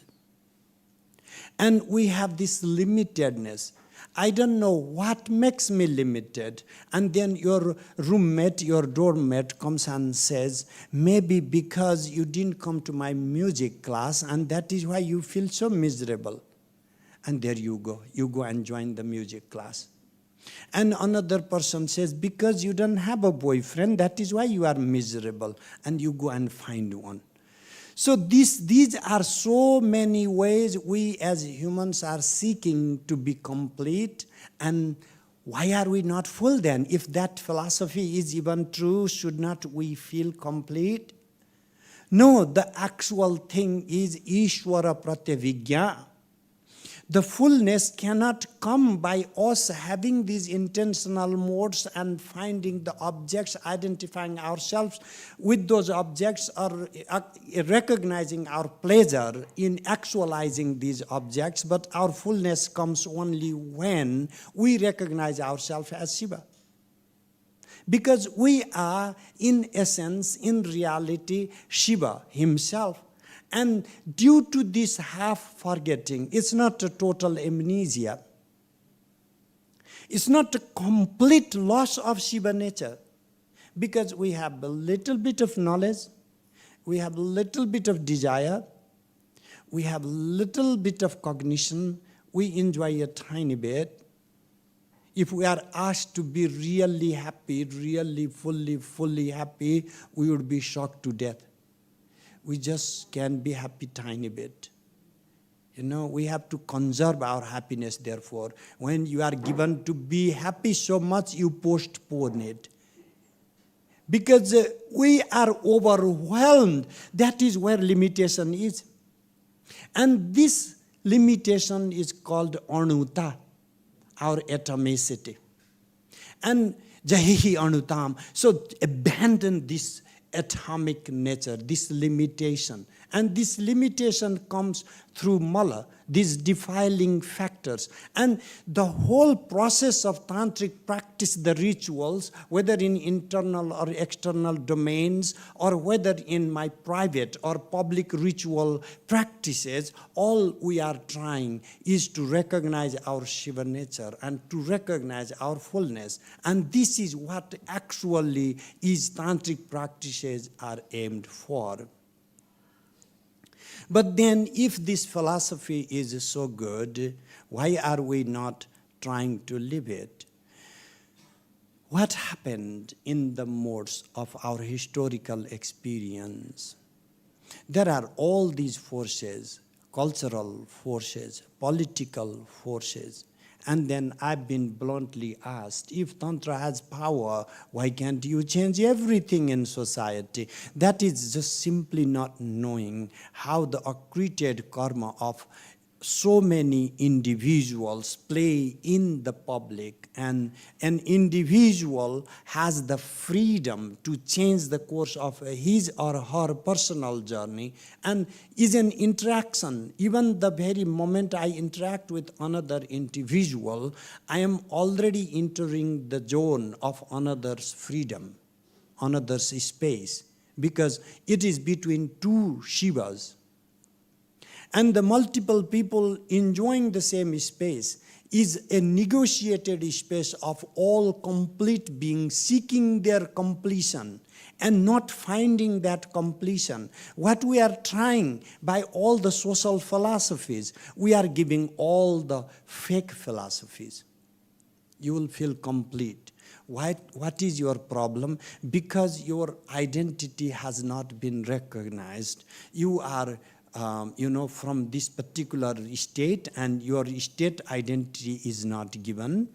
And we have this limitedness. I don't know what makes me limited. And then your roommate, your doormate comes and says, maybe because you didn't come to my music class and that is why you feel so miserable. And there you go. You go and join the music class. And another person says, because you don't have a boyfriend, that is why you are miserable. And you go and find one. So these are so many ways we as humans are seeking to be complete. And why are we not full then? If that philosophy is even true, should not we feel complete? No, the actual thing is Ishvara Pratyavijñā. The fullness cannot come by us having these intentional modes and finding the objects, identifying ourselves with those objects, or recognizing our pleasure in actualizing these objects. But our fullness comes only when we recognize ourselves as Shiva. Because we are, in essence, in reality, Shiva himself. And due to this half-forgetting, it's not a total amnesia. It's not a complete loss of Shiva nature. Because we have a little bit of knowledge, we have a little bit of desire, we have a little bit of cognition, we enjoy a tiny bit. If we are asked to be really happy, really fully happy, we would be shocked to death. We just can be happy tiny bit. You know, we have to conserve our happiness, therefore. When you are given to be happy so much, you postpone it. Because we are overwhelmed. That is where limitation is. And this limitation is called anuta, our atomicity. And jahihi anutam. So abandon this atomic nature, this limitation. And this limitation comes through mala, these defiling factors. And the whole process of tantric practice, the rituals, whether in internal or external domains, or whether in my private or public ritual practices, all we are trying is to recognize our Shiva nature and to recognize our fullness. And this is what actually is tantric practices are aimed for. But then if this philosophy is so good, why are we not trying to live it? What happened in the modes of our historical experience? There are all these forces, cultural forces, political forces, And then I've been bluntly asked, if Tantra has power, why can't you change everything in society? That is just simply not knowing how the accreted karma of so many individuals play in the public, and an individual has the freedom to change the course of his or her personal journey, and is an interaction. Even the very moment I interact with another individual, I am already entering the zone of another's freedom, another's space, because it is between two Shivas. And the multiple people enjoying the same space is a negotiated space of all complete beings seeking their completion and not finding that completion. What we are trying by all the social philosophies, we are giving all the fake philosophies. You will feel complete. What is your problem? Because your identity has not been recognized. You are from this particular state, and your state identity is not given.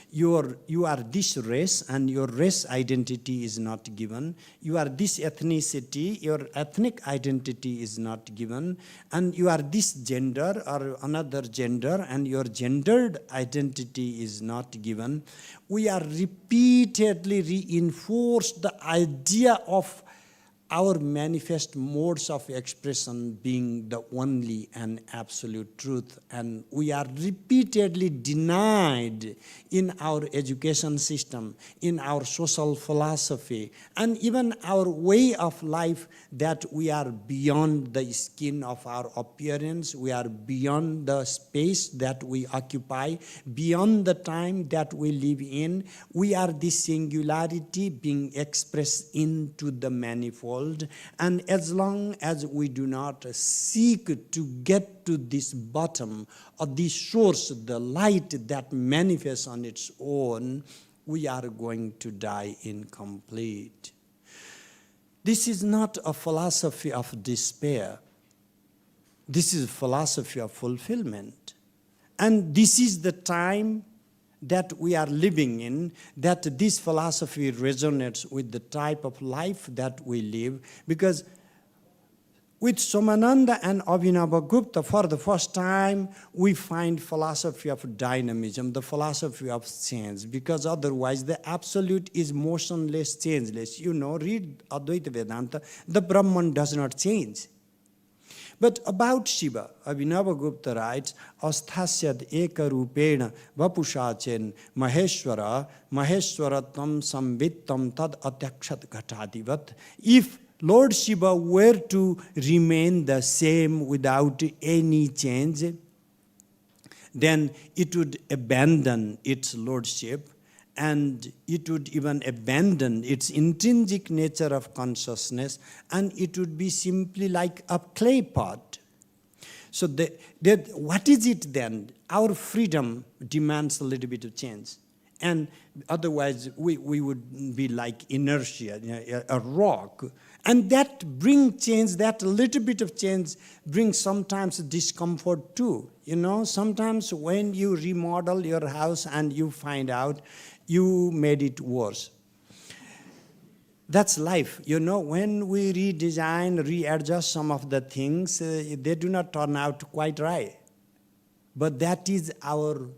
You are this race, and your race identity is not given. You are this ethnicity, your ethnic identity is not given. And you are this gender or another gender, and your gendered identity is not given. We are repeatedly reinforced the idea of our manifest modes of expression being the only and absolute truth, and we are repeatedly denied in our education system, in our social philosophy, and even our way of life, that we are beyond the skin of our appearance, we are beyond the space that we occupy, beyond the time that we live in. We are this singularity being expressed into the manifold. And as long as we do not seek to get to this bottom or this source, the light that manifests on its own, we are going to die incomplete. This is not a philosophy of despair. This is a philosophy of fulfillment. And this is the time that we are living in, that this philosophy resonates with the type of life that we live. Because with Somananda and Abhinavagupta, for the first time, we find philosophy of dynamism, the philosophy of change, because otherwise the absolute is motionless, changeless. Read Advaita Vedanta, the Brahman does not change. But about Shiva, Abhinavagupta writes, Asthasyad eka rupena vapushachin maheshwara maheshwaratam samvittam tad atyakshat ghatadivat. If Lord Shiva were to remain the same without any change, then it would abandon its lordship, and it would even abandon its intrinsic nature of consciousness, and it would be simply like a clay pot. So what is it then? Our freedom demands a little bit of change. And otherwise, we would be like inertia, a rock. And that brings change, that little bit of change brings sometimes discomfort too. Sometimes when you remodel your house and you find out you made it worse. That's life. When we redesign, readjust some of the things, they do not turn out quite right. But that is our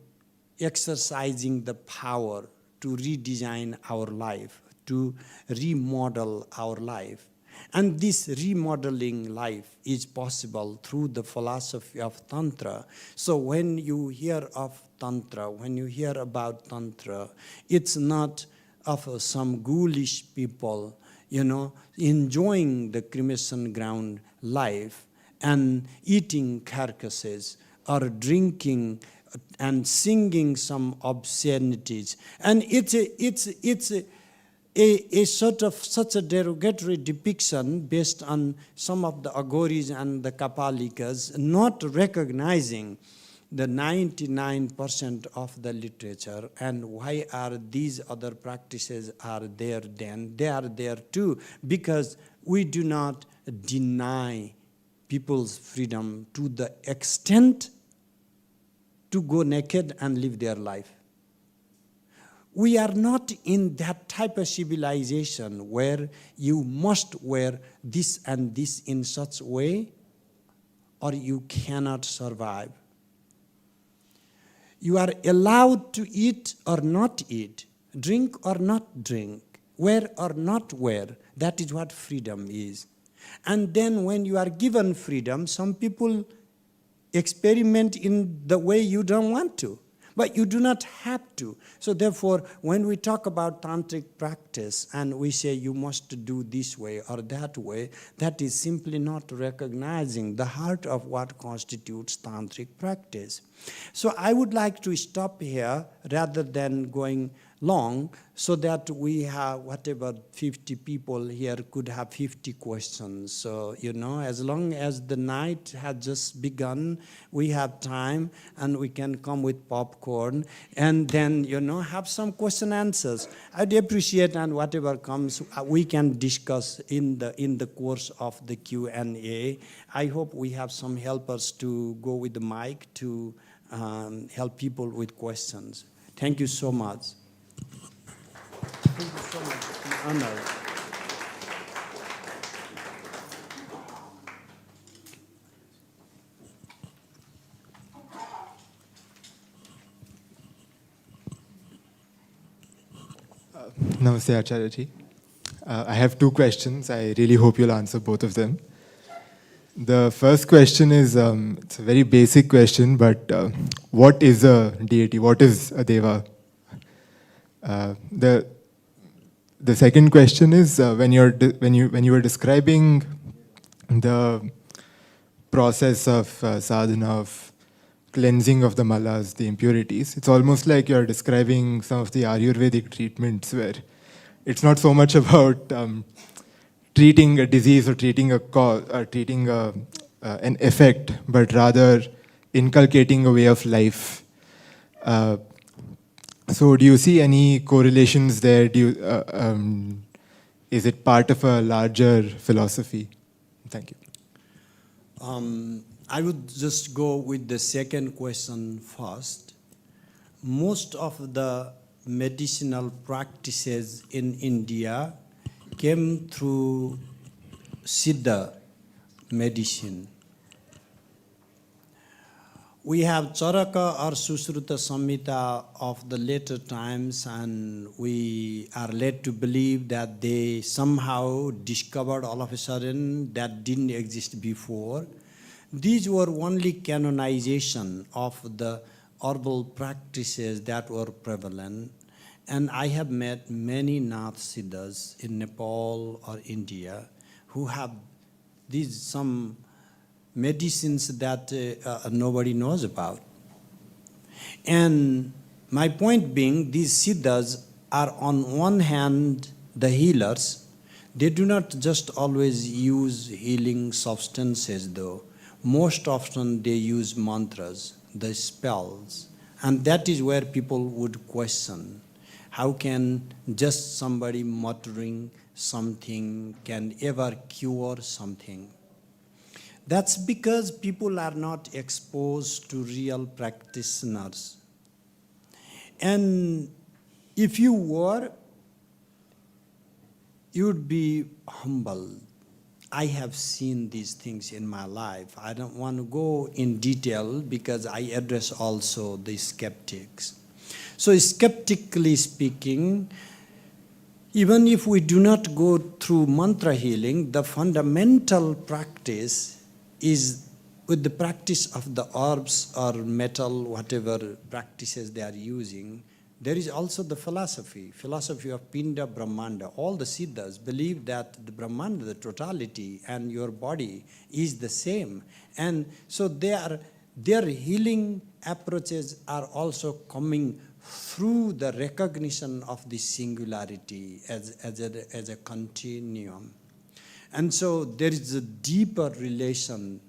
exercising the power to redesign our life, to remodel our life. And this remodeling life is possible through the philosophy of Tantra. So when you hear of Tantra, when you hear about Tantra, it's not of some ghoulish people, enjoying the cremation ground life and eating carcasses or drinking and singing some obscenities. And it's a sort of such a derogatory depiction based on some of the agoris and the kapalikas, not recognizing the 99% of the literature. And why are these other practices are there then? They are there too, because we do not deny people's freedom to the extent to go naked and live their life. We are not in that type of civilization where you must wear this and this in such way or you cannot survive. You are allowed to eat or not eat, drink or not drink, wear or not wear. That is what freedom is. And then when you are given freedom, some people experiment in the way you don't want to. But you do not have to. So therefore, when we talk about tantric practice and we say you must do this way or that way, that is simply not recognizing the heart of what constitutes tantric practice. So I would like to stop here rather than going long so that we have whatever 50 people here could have 50 questions. So, as long as the night has just begun, we have time and we can come with popcorn and then, have some question answers. I'd appreciate, and whatever comes, we can discuss in the course of the Q&A. I hope we have some helpers to go with the mic to help people with questions. Thank you so much. Thank you so much. It's an honor. Namaste, Acharya ji. I have two questions. I really hope you'll answer both of them. The first question is, it's a very basic question, but what is a deity? What is a deva? The second question is, when you were describing the process of sādhanā, of cleansing of the malas, the impurities, it's almost like you're describing some of the Ayurvedic treatments where it's not so much about treating a disease or treating a cause or treating an effect, but rather inculcating a way of life. So do you see any correlations there? Is it part of a larger philosophy? Thank you. I would just go with the second question first. Most of the medicinal practices in India came through Siddha medicine. We have Charaka or Susruta Samhita of the later times, and we are led to believe that they somehow discovered all of a sudden that didn't exist before. These were only canonization of the herbal practices that were prevalent. And I have met many Nath Siddhas in Nepal or India who have some medicines that nobody knows about. And my point being, these Siddhas are on one hand the healers. They do not just always use healing substances though. Most often they use mantras, the spells. And that is where people would question. How can just somebody muttering something can ever cure something? That's because people are not exposed to real practitioners. And if you were, you would be humble. I have seen these things in my life. I don't want to go in detail because I address also the skeptics. So skeptically speaking, even if we do not go through mantra healing, the fundamental practice is with the practice of the herbs or metal, whatever practices they are using. There is also the philosophy of Pinda Brahmanda. All the Siddhas believe that the Brahmanda, the totality, and your body is the same. And so their healing approaches are also coming through the recognition of the singularity as a continuum. And so there is a deeper relation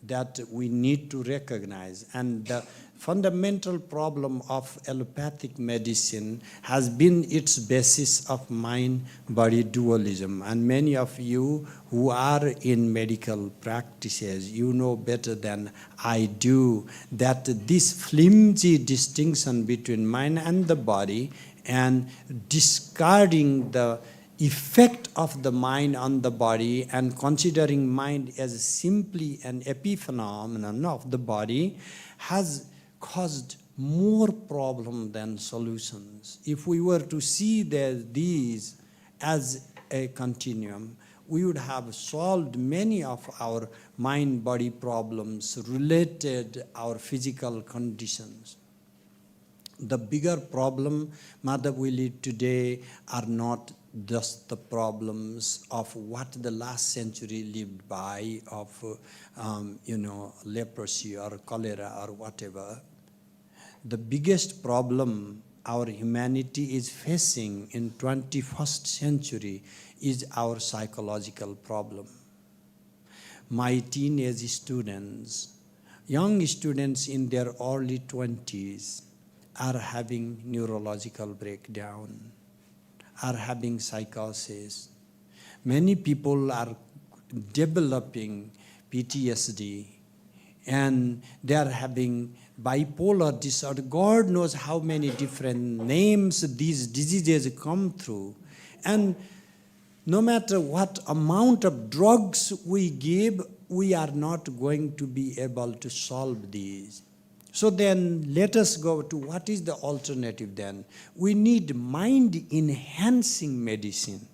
that we need to recognize. And the fundamental problem of allopathic medicine has been its basis of mind-body dualism. And many of you who are in medical practices, you know better than I do that this flimsy distinction between mind and the body and discarding the effect of the mind on the body and considering mind as simply an epiphenomenon of the body has caused more problem than solutions. If we were to see these as a continuum, we would have solved many of our mind-body problems related our physical conditions. The bigger problem, Madhav, we live today are not just the problems of what the last century lived by, of leprosy or cholera or whatever. The biggest problem our humanity is facing in 21st century is our psychological problem. My teenage students, young students in their early 20s, are having neurological breakdown, are having psychosis. Many people are developing PTSD and they are having bipolar disorder. God knows how many different names these diseases come through. And no matter what amount of drugs we give, we are not going to be able to solve these. So then let us go to what is the alternative then. We need mind-enhancing medicine.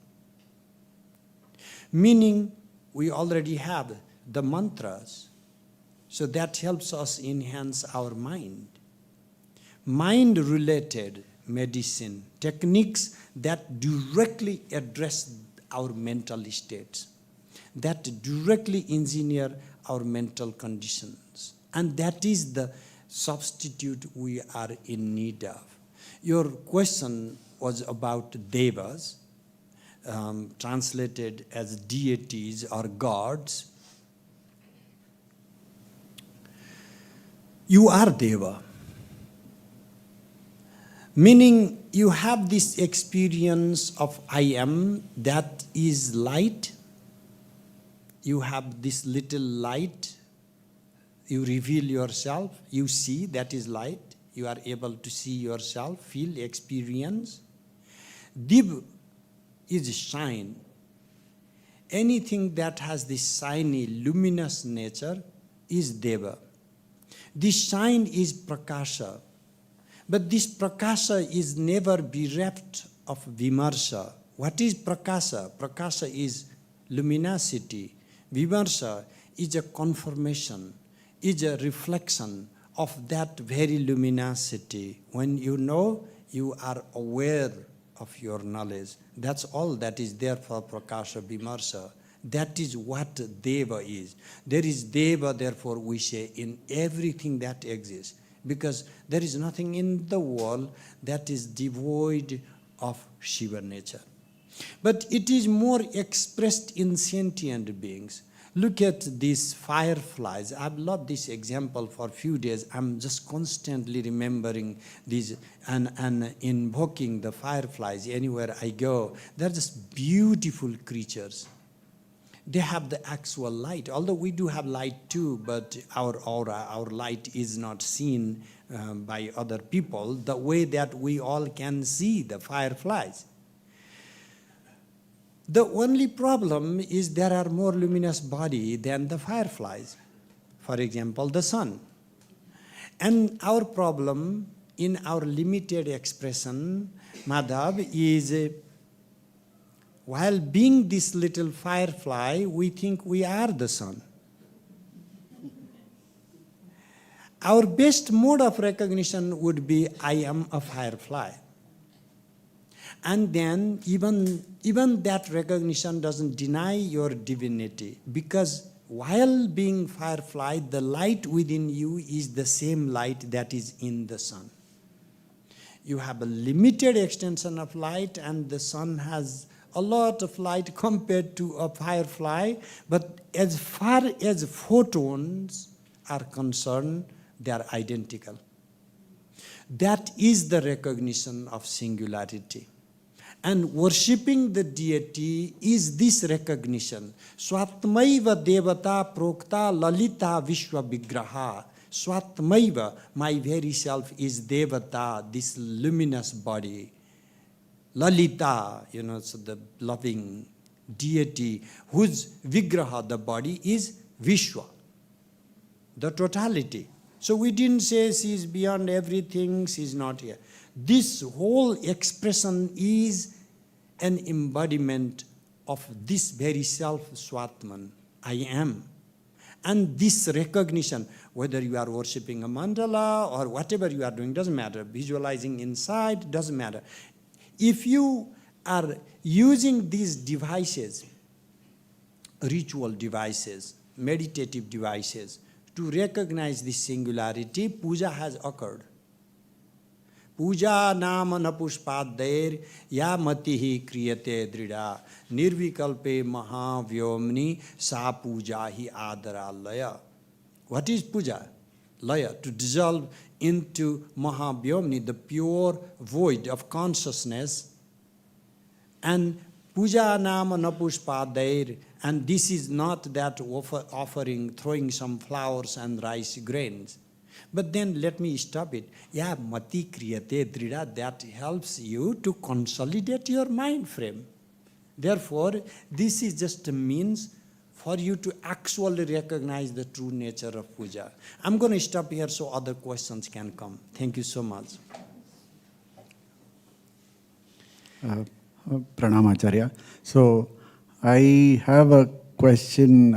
Meaning we already have the mantras. So that helps us enhance our mind. Mind-related medicine, techniques that directly address our mental states, that directly engineer our mental conditions. And that is the substitute we are in need of. Your question was about devas, translated as deities or gods. You are deva, meaning you have this experience of I am, that is light. You have this little light. You reveal yourself, you see, that is light. You are able to see yourself, feel, experience. Div is shine. Anything that has this shiny, luminous nature is Deva. This shine is Prakasha. But this Prakasha is never bereft of Vimarsha. What is Prakasha? Prakasha is luminosity. Vimarsha is a confirmation, is a reflection of that very luminosity. When you know, you are aware of your knowledge. That's all that is there for Prakasha Vimarsha. That is what Deva is. There is Deva, therefore we say, in everything that exists. Because there is nothing in the world that is devoid of Shiva nature. But it is more expressed in sentient beings. Look at these fireflies. I've loved this example for a few days. I'm just constantly remembering these and invoking the fireflies anywhere I go. They're just beautiful creatures. They have the actual light, although we do have light too, but our aura, our light is not seen by other people the way that we all can see the fireflies. The only problem is there are more luminous bodies than the fireflies. For example, the sun. And our problem in our limited expression, Madhav, is while being this little firefly, we think we are the sun. Our best mode of recognition would be, I am a firefly. And then even that recognition doesn't deny your divinity, because while being firefly, the light within you is the same light that is in the sun. You have a limited extension of light, and the sun has a lot of light compared to a firefly, but as far as photons are concerned, they are identical. That is the recognition of singularity. And worshipping the deity is this recognition. Swatmaiva devata prokta lalita vishwa vigraha. Swatmaiva, my very self, is devata, this luminous body. Lalita, so the loving deity, whose vigraha, the body, is Vishwa, the totality. So we didn't say she is beyond everything, she is not here. This whole expression is an embodiment of this very self, Swatman, I am. And this recognition, whether you are worshipping a mandala or whatever you are doing, doesn't matter. Visualizing inside, doesn't matter. If you are using these devices, ritual devices, meditative devices, to recognize this singularity, puja has occurred. Puja nama napushpaddair ya matihi kriyate drida nirvikalpe mahavyomni sa puja hi adaralaya. What is puja? Laya, to dissolve into mahavyomni, the pure void of consciousness. And puja nama napushpaddair, and this is not that offering, throwing some flowers and rice grains. But then let me stop it. Yeah, mati kriyate drida, that helps you to consolidate your mind frame. Therefore, this is just a means for you to actually recognize the true nature of puja. I'm going to stop here so other questions can come. Thank you so much. Pranam Acharya. So, I have a question.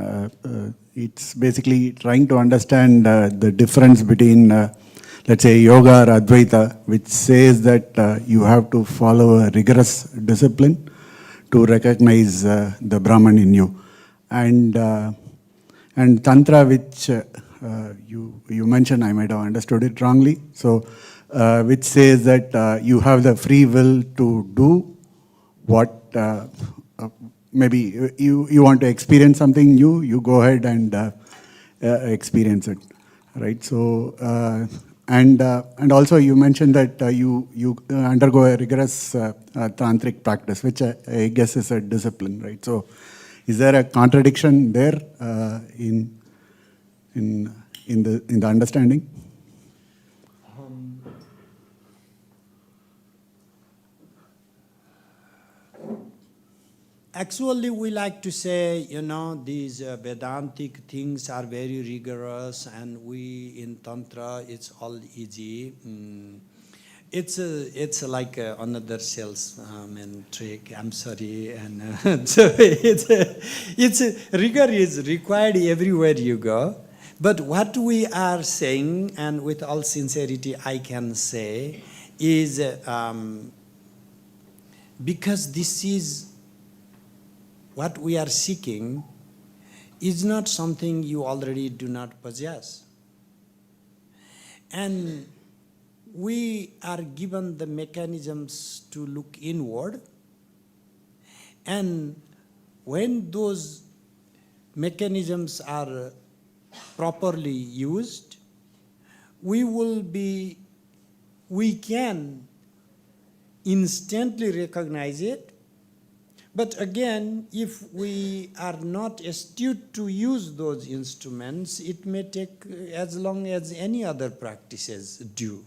It's basically trying to understand the difference between, let's say, yoga or Advaita, which says that you have to follow a rigorous discipline to recognize the Brahman in you. And Tantra, which you mentioned, I might have understood it wrongly, so which says that you have the free will to do what maybe you want to experience something new, you go ahead and experience it, right? So, and also you mentioned that you undergo a rigorous tantric practice, which I guess is a discipline, right? So, is there a contradiction there in the understanding? Actually, we like to say, these Vedantic things are very rigorous, and we in Tantra, it's all easy. It's like another salesman trick. I'm sorry, and so rigor is required everywhere you go. But what we are saying, and with all sincerity, I can say, is because this is what we are seeking is not something you already do not possess. And we are given the mechanisms to look inward. And when those mechanisms are properly used, we can instantly recognize it. But again, if we are not astute to use those instruments, it may take as long as any other practices do.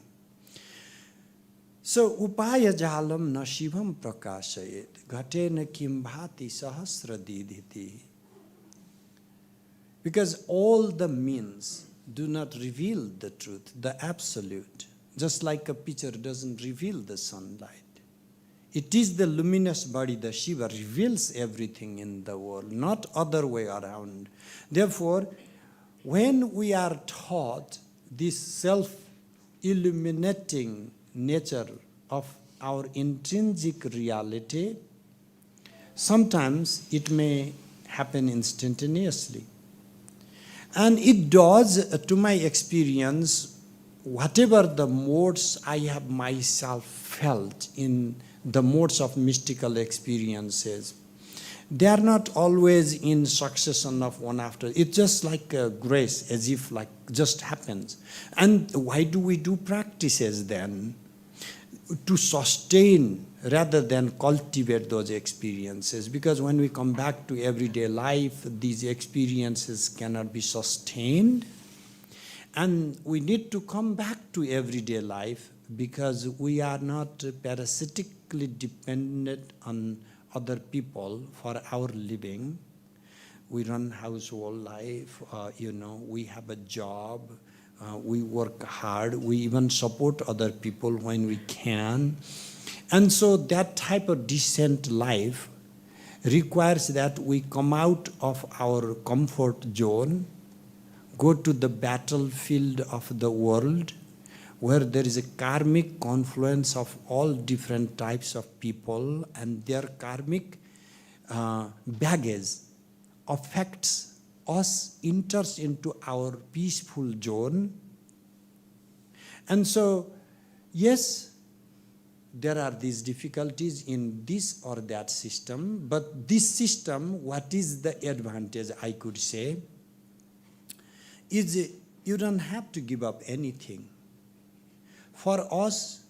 So, upaya jalam na shivam prakashayet, ghate na kim bhati sahasra didhiti. Because all the means do not reveal the truth, the absolute. Just like a pitcher doesn't reveal the sunlight. It is the luminous body, the Shiva, reveals everything in the world, not other way around. Therefore, when we are taught this self-illuminating nature of our intrinsic reality, sometimes it may happen instantaneously. And it does, to my experience, whatever the modes I have myself felt in the modes of mystical experiences, They are not always in succession of one after. It's just like a grace, as if like just happens. And why do we do practices then? To sustain rather than cultivate those experiences. Because when we come back to everyday life, these experiences cannot be sustained. And we need to come back to everyday life because we are not parasitically dependent on other people for our living. We run household life, we have a job, we work hard, we even support other people when we can. And so that type of decent life requires that we come out of our comfort zone, go to the battlefield of the world, where there is a karmic confluence of all different types of people, and their karmic baggage affects us, enters into our peaceful zone. And so, yes, there are these difficulties in this or that system, but this system, what is the advantage, I could say, is you don't have to give up anything. For us,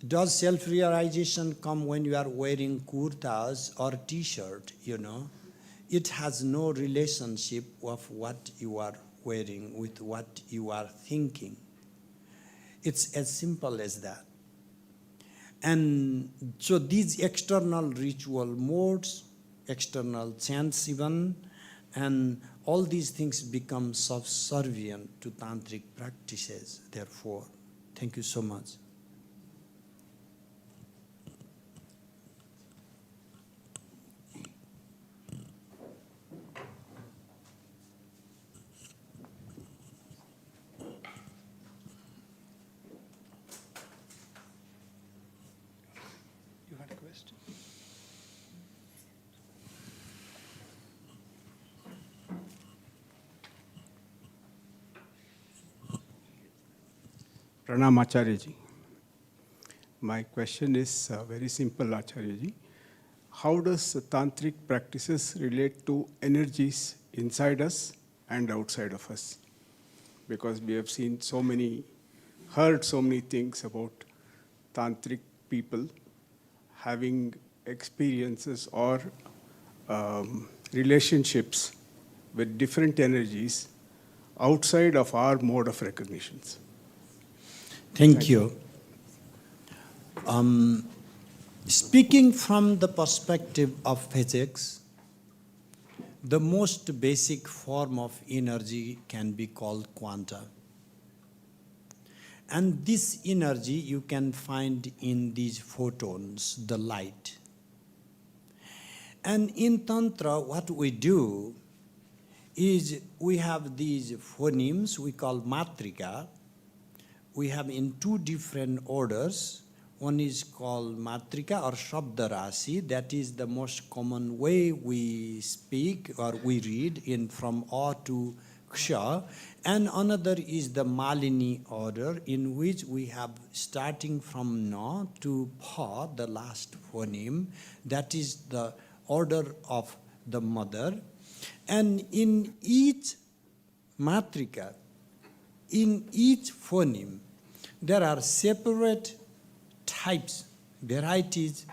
does self-realization come when you are wearing kurtas or t-shirt, It has no relationship of what you are wearing with what you are thinking. It's as simple as that. And so these external ritual modes, external chants even, and all these things become subservient to tantric practices, therefore. Thank you so much. You had a question? Pranam Acharya-ji. My question is very simple, Acharya-ji. How does tantric practices relate to energies inside us and outside of us? Because we have seen heard so many things about tantric people having experiences or relationships with different energies outside of our mode of recognitions. Thank you. Speaking from the perspective of physics, the most basic form of energy can be called quanta. And this energy you can find in these photons, the light. And in Tantra, what we do is we have these phonemes we call matrika. We have in two different orders. One is called matrika or shabda rasi. That is the most common way we speak or we read from A to Ksha. And another is the Malini order, in which we have starting from Na to Pa, the last phoneme. That is the order of the mother. And in each matrika, in each phoneme, there are separate types, varieties.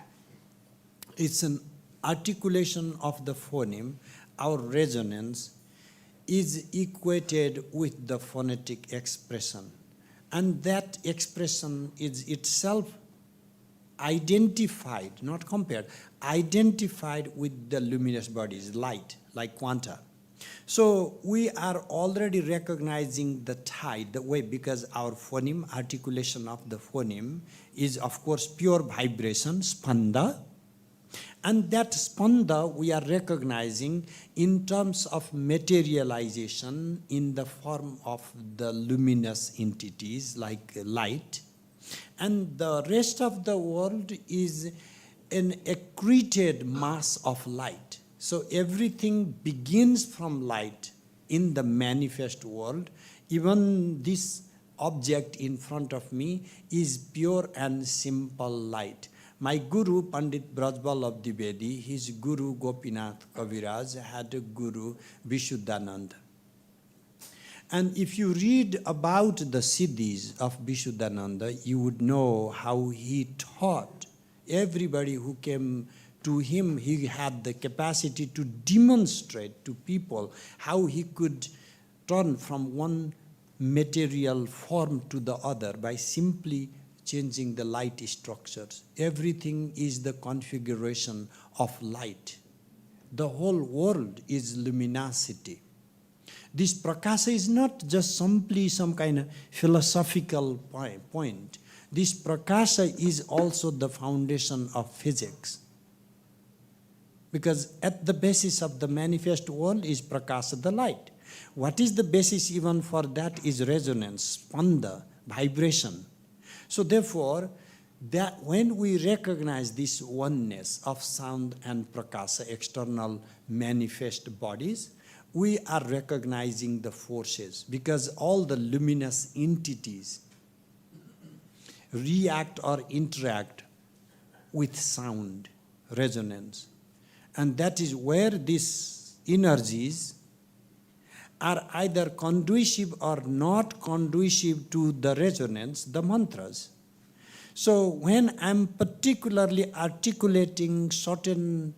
It's an articulation of the phoneme. Our resonance is equated with the phonetic expression. And that expression is itself identified, not compared, identified with the luminous bodies, light, like quanta. So we are already recognizing the tide, the way, because our phoneme, articulation of the phoneme is of course pure vibration, spanda. And that spanda we are recognizing in terms of materialization in the form of the luminous entities like light. And the rest of the world is an accreted mass of light. So everything begins from light in the manifest world. Even this object in front of me is pure and simple light. My guru, Pandit Brajballabh Dwivedi, his guru Gopinath Kaviraj had a guru Vishuddhananda. And if you read about the siddhis of Vishuddhananda, you would know how he taught everybody who came to him. He had the capacity to demonstrate to people how he could turn from one material form to the other by simply changing the light structures. Everything is the configuration of light. The whole world is luminosity. This prakasa is not just simply some kind of philosophical point. This prakasa is also the foundation of physics. Because at the basis of the manifest world is prakasa, the light. What is the basis even for that is resonance, spanda, vibration. So therefore, that when we recognize this oneness of sound and prakasa, external manifest bodies, we are recognizing the forces, because all the luminous entities react or interact with sound, resonance. And that is where these energies are either conducive or not conducive to the resonance, the mantras. So when I'm particularly articulating certain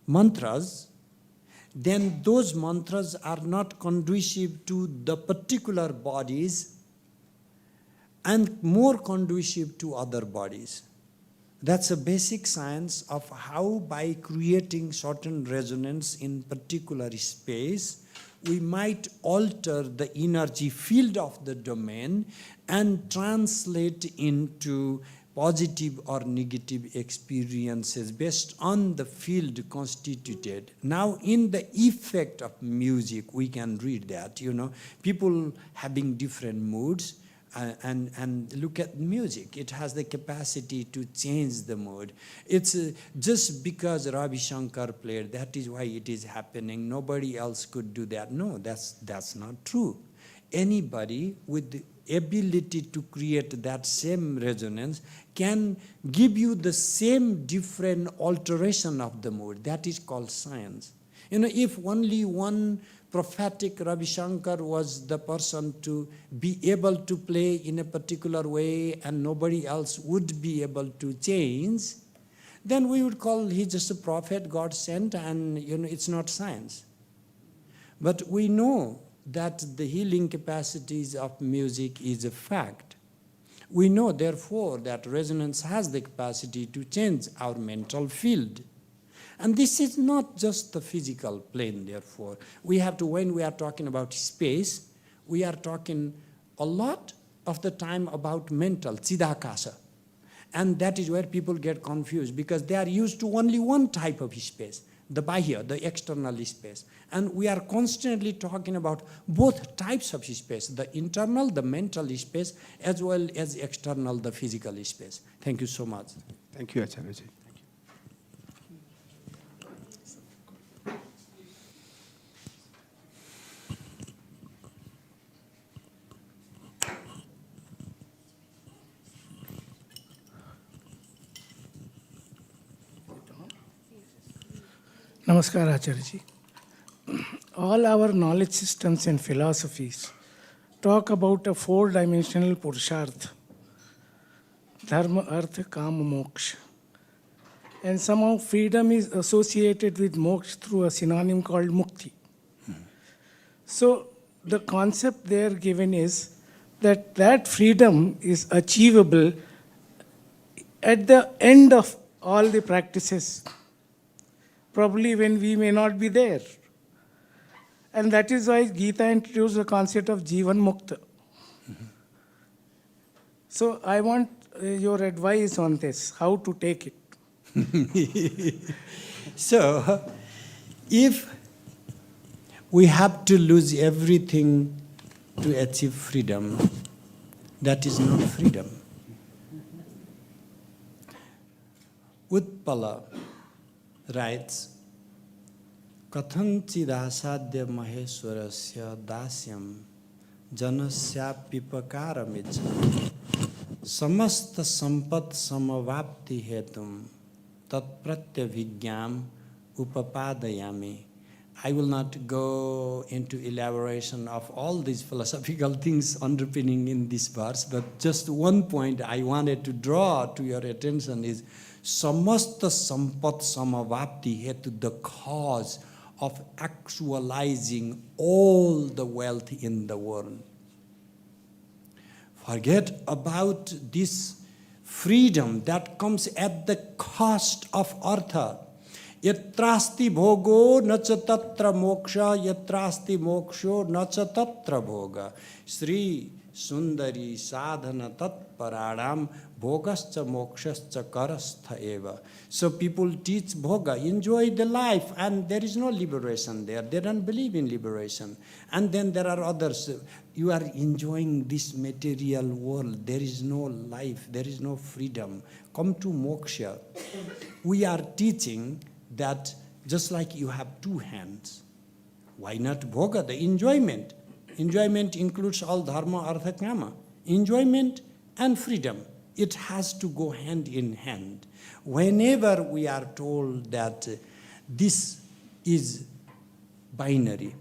mantras, then those mantras are not conducive to the particular bodies and more conducive to other bodies. That's a basic science of how by creating certain resonance in particular space, we might alter the energy field of the domain and translate into positive or negative experiences based on the field constituted. Now, in the effect of music, we can read that, people having different moods, and look at music. It has the capacity to change the mood. It's just because Ravi Shankar played, that is why it is happening. Nobody else could do that. No, that's not true. Anybody with the ability to create that same resonance can give you the same different alteration of the mood. That is called science. If only one prophetic Ravi Shankar was the person to be able to play in a particular way and nobody else would be able to change, then we would call he just a prophet God sent, and it's not science. But we know that the healing capacities of music is a fact. We know, therefore, that resonance has the capacity to change our mental field. And this is not just the physical plane, therefore. We have to, when we are talking about space, we are talking a lot of the time about mental, chidakasa. And that is where people get confused, because they are used to only one type of space, the bahya, the external space. And we are constantly talking about both types of space, the internal, the mental space, as well as external, the physical space. Thank you so much. Thank you, Acharya. Namaskar, Acharya. All our knowledge systems and philosophies talk about a four-dimensional purushartha, dharma, artha, kama, moksha. And somehow freedom is associated with moksha through a synonym called mukti. So the concept there given is that freedom is achievable at the end of all the practices, probably when we may not be there. And that is why Gita introduced the concept of Jivan Mukta. So I want your advice on this, how to take it. So, if we have to lose everything to achieve freedom, that is not freedom. Utpala writes, Kathanchidasadya Maheswarasya Dasyam Janasya Pipakaramicca. Samasta sampat samavapti hetum tat pratyavijnam upapadayami. I will not go into elaboration of all these philosophical things underpinning in this verse, but just one point I wanted to draw to your attention is samasta sampat samavapti hetu, the cause of actualizing all the wealth in the world. Forget about this freedom that comes at the cost of artha. Yatrasti bhogo nacha tatra moksha, yatrasti moksho nacha tatra bhoga. Sri Sundari sadhana tat paradam bhogascha mokshascha karastha eva. So people teach bhoga, enjoy the life, and there is no liberation there. They don't believe in liberation. And then there are others. You are enjoying this material world. There is no life. There is no freedom. Come to moksha. We are teaching that just like you have two hands, why not bhoga, the enjoyment? Enjoyment includes all dharma, artha, kama. Enjoyment and freedom. It has to go hand in hand. Whenever we are told that this is binary,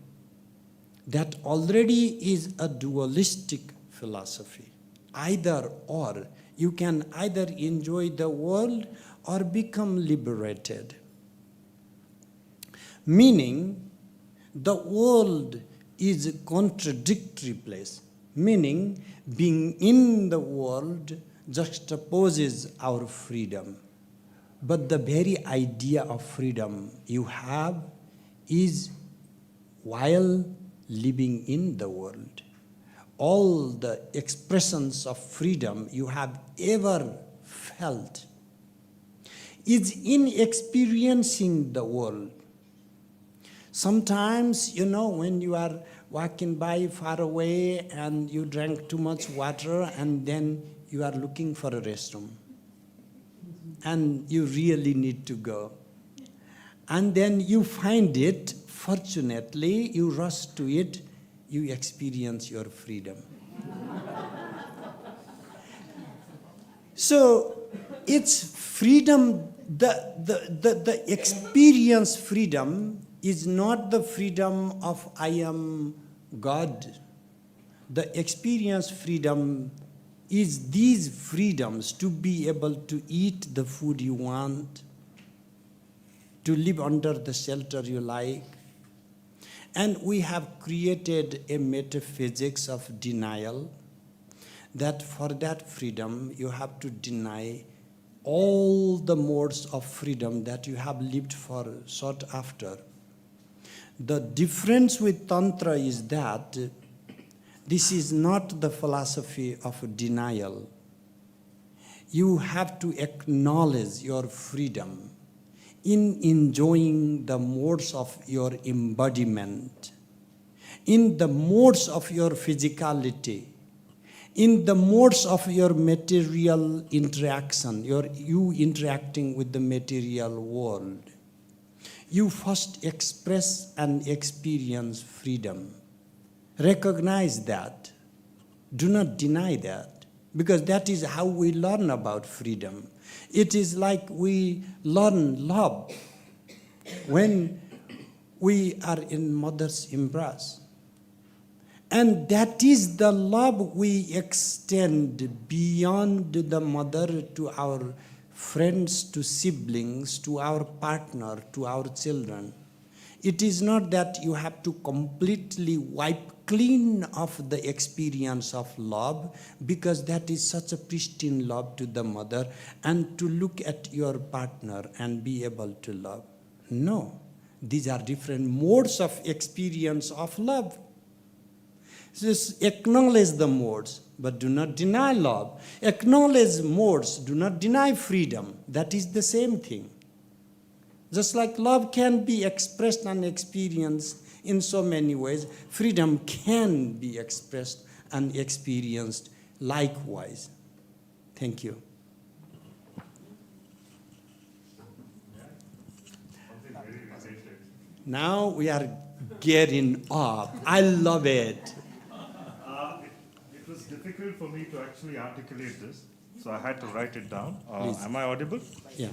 that already is a dualistic philosophy. Either or. You can either enjoy the world or become liberated. Meaning, the world is a contradictory place. Meaning, being in the world juxtaposes our freedom. But the very idea of freedom you have is while living in the world. All the expressions of freedom you have ever felt is in experiencing the world. Sometimes, when you are walking by far away and you drank too much water and then you are looking for a restroom and you really need to go. And then you find it, fortunately, you rush to it, you experience your freedom. So it's freedom, the experience freedom is not the freedom of I am God. The experience freedom is these freedoms to be able to eat the food you want, to live under the shelter you like. And we have created a metaphysics of denial, that for that freedom you have to deny all the modes of freedom that you have lived for, sought after. The difference with Tantra is that this is not the philosophy of denial. You have to acknowledge your freedom in enjoying the modes of your embodiment, in the modes of your physicality, in the modes of your material interaction, you interacting with the material world. You first express and experience freedom. Recognize that. Do not deny that, because that is how we learn about freedom. It is like we learn love when we are in mother's embrace. And that is the love we extend beyond the mother to our friends, to siblings, to our partner, to our children. It is not that you have to completely wipe clean of the experience of love, because that is such a pristine love to the mother, and to look at your partner and be able to love. No, these are different modes of experience of love. Just acknowledge the modes, but do not deny love. Acknowledge modes, do not deny freedom. That is the same thing. Just like love can be expressed and experienced in so many ways, freedom can be expressed and experienced likewise. Thank you. Now we are getting up. I love it. It was difficult for me to actually articulate this. so I had to write it down. Please. Am I audible? Yeah.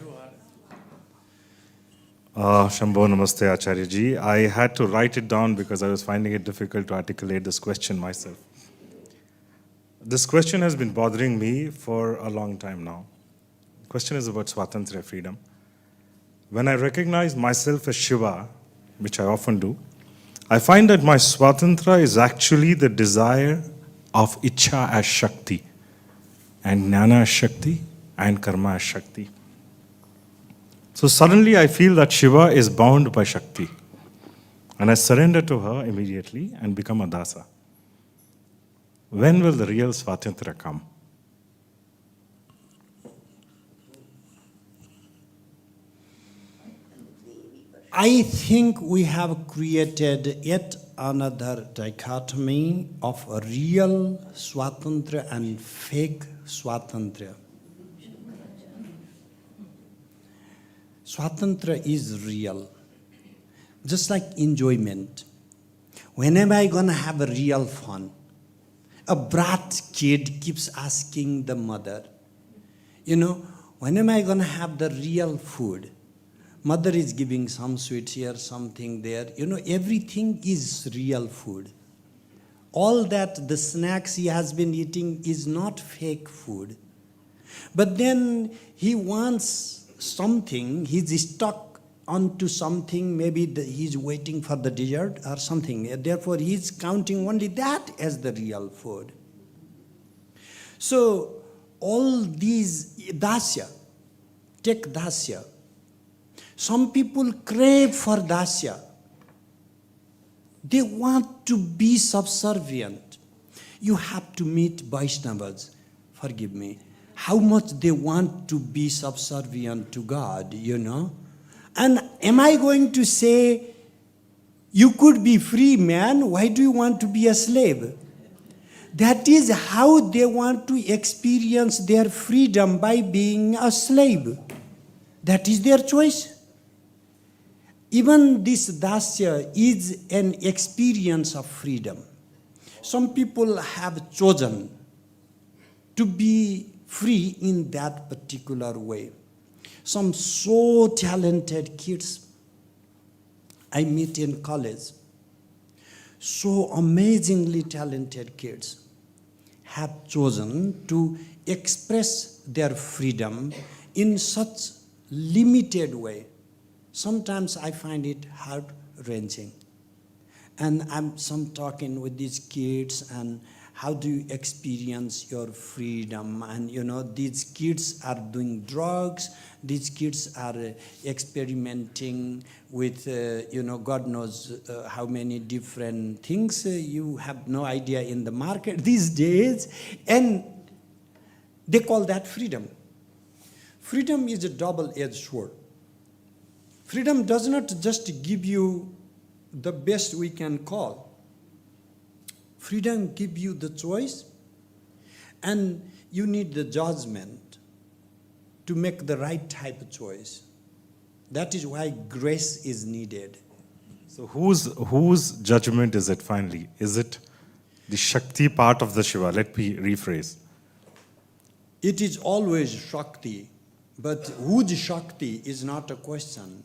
Shambho Namaste Acharya Ji. I had to write it down because I was finding it difficult to articulate this question myself. This question has been bothering me for a long time now. The question is about Swatantra, freedom. When I recognize myself as Shiva, which I often do, I find that my Swatantra is actually the desire of Ichha as Shakti, and Jnana as Shakti, and Karma as Shakti. So suddenly I feel that Shiva is bound by Shakti, and I surrender to her immediately and become a dasa. When will the real Swatantra come? I think we have created yet another dichotomy of a real Swatantra and fake Swatantra. Swatantra is real, just like enjoyment. When am I going to have a real fun? A brat kid keeps asking the mother, when am I going to have the real food? Mother is giving some sweets here, something there. Everything is real food. All that, the snacks he has been eating is not fake food. But then he wants something, he's stuck onto something, maybe he's waiting for the dessert or something. Therefore, he's counting only that as the real food. So, all these dasya, take dasya. Some people crave for dasya. They want to be subservient. You have to meet Vaishnavas, forgive me, how much they want to be subservient to God, And am I going to say, you could be free, man, why do you want to be a slave? That is how they want to experience their freedom, by being a slave. That is their choice. Even this dasya is an experience of freedom. Some people have chosen to be free in that particular way. Some so talented kids I meet in college, so amazingly talented kids, have chosen to express their freedom in such limited way. Sometimes I find it heart-wrenching. And I'm talking with these kids, and how do you experience your freedom? And these kids are doing drugs, these kids are experimenting with, God knows how many different things you have no idea in the market these days, and they call that freedom. Freedom is a double-edged sword. Freedom does not just give you the best we can call. Freedom gives you the choice, and you need the judgment to make the right type of choice. That is why grace is needed. So whose judgment is it finally? Is it the Shakti part of the Shiva? Let me rephrase. It is always Shakti, but whose Shakti is not a question.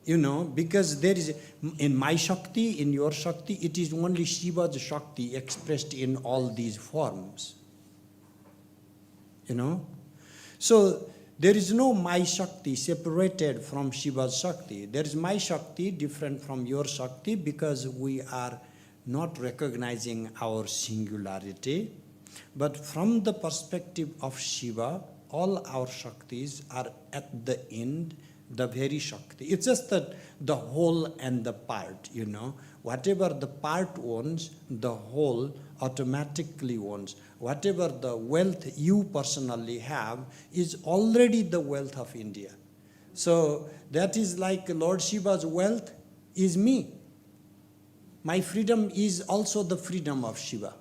Because there is, in my Shakti, in your Shakti, it is only Shiva's Shakti expressed in all these forms. So there is no my Shakti separated from Shiva's Shakti. There is my Shakti different from your Shakti because we are not recognizing our singularity. But from the perspective of Shiva, all our Shaktis are at the end the very Shakti. It's just that the whole and the part, Whatever the part owns, the whole automatically owns. Whatever the wealth you personally have is already the wealth of India. So that is like Lord Shiva's wealth is me. My freedom is also the freedom of Shiva.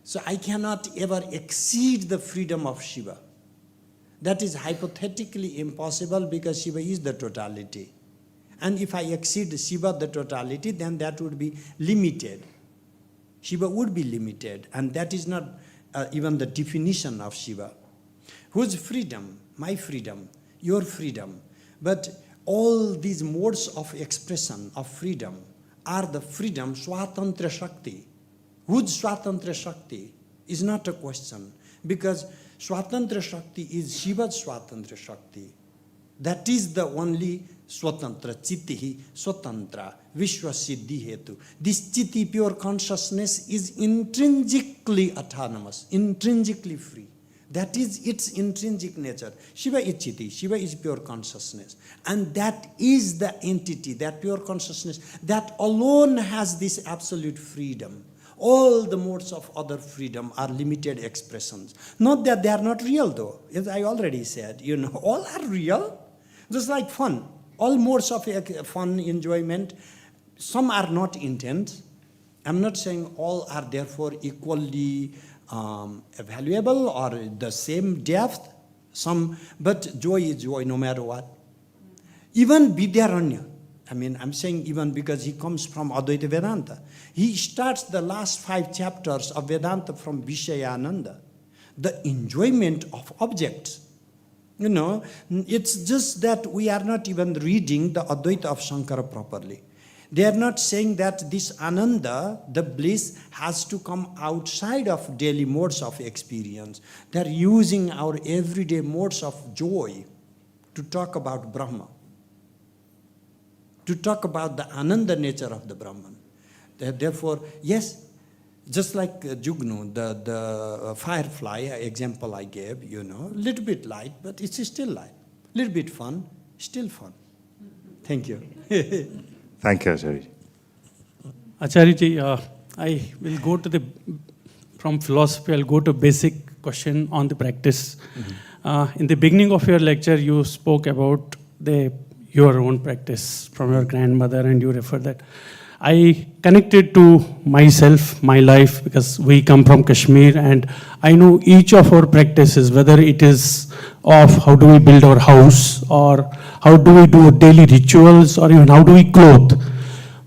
So I cannot ever exceed the freedom of Shiva. That is hypothetically impossible because Shiva is the totality. And if I exceed Shiva, the totality, then that would be limited. Shiva would be limited, and that is not even the definition of Shiva. Whose freedom? My freedom, your freedom. But all these modes of expression of freedom are the freedom Swatantra Shakti. Whose Swatantra Shakti is not a question, because Swatantra Shakti is Shiva's Swatantra Shakti. That is the only Swatantra, Chittihi Swatantra, Vishwa Siddhi Hetu. This Chitti, pure consciousness, is intrinsically autonomous, intrinsically free. That is its intrinsic nature. Shiva is Chitti, Shiva is pure consciousness. And that is the entity, that pure consciousness, that alone has this absolute freedom. All the modes of other freedom are limited expressions. Not that they are not real though. As I already said, all are real. Just like fun. All modes of fun, enjoyment, some are not intense. I'm not saying all are therefore equally valuable or the same depth. But joy is joy no matter what. Even Vidyaranya, I'm saying even because he comes from Advaita Vedanta. He starts the last 5 chapters of Vedanta from Vishayananda, the enjoyment of objects. It's just that we are not even reading the Advaita of Shankara properly. They are not saying that this Ananda, the bliss, has to come outside of daily modes of experience. They are using our everyday modes of joy to talk about Brahma, to talk about the Ananda nature of the Brahman. Therefore, yes, just like Jugnu, the firefly example I gave, little bit light, but it's still light. Little bit fun, still fun. Thank you. Thank you, Acharya. Acharya ji, I will go from philosophy, I'll go to basic question on the practice. In the beginning of your lecture, you spoke about your own practice from your grandmother, and you referred that. I connected to myself, my life, because we come from Kashmir, and I know each of our practices, whether it is of how do we build our house, or how do we do daily rituals, or even how do we clothe.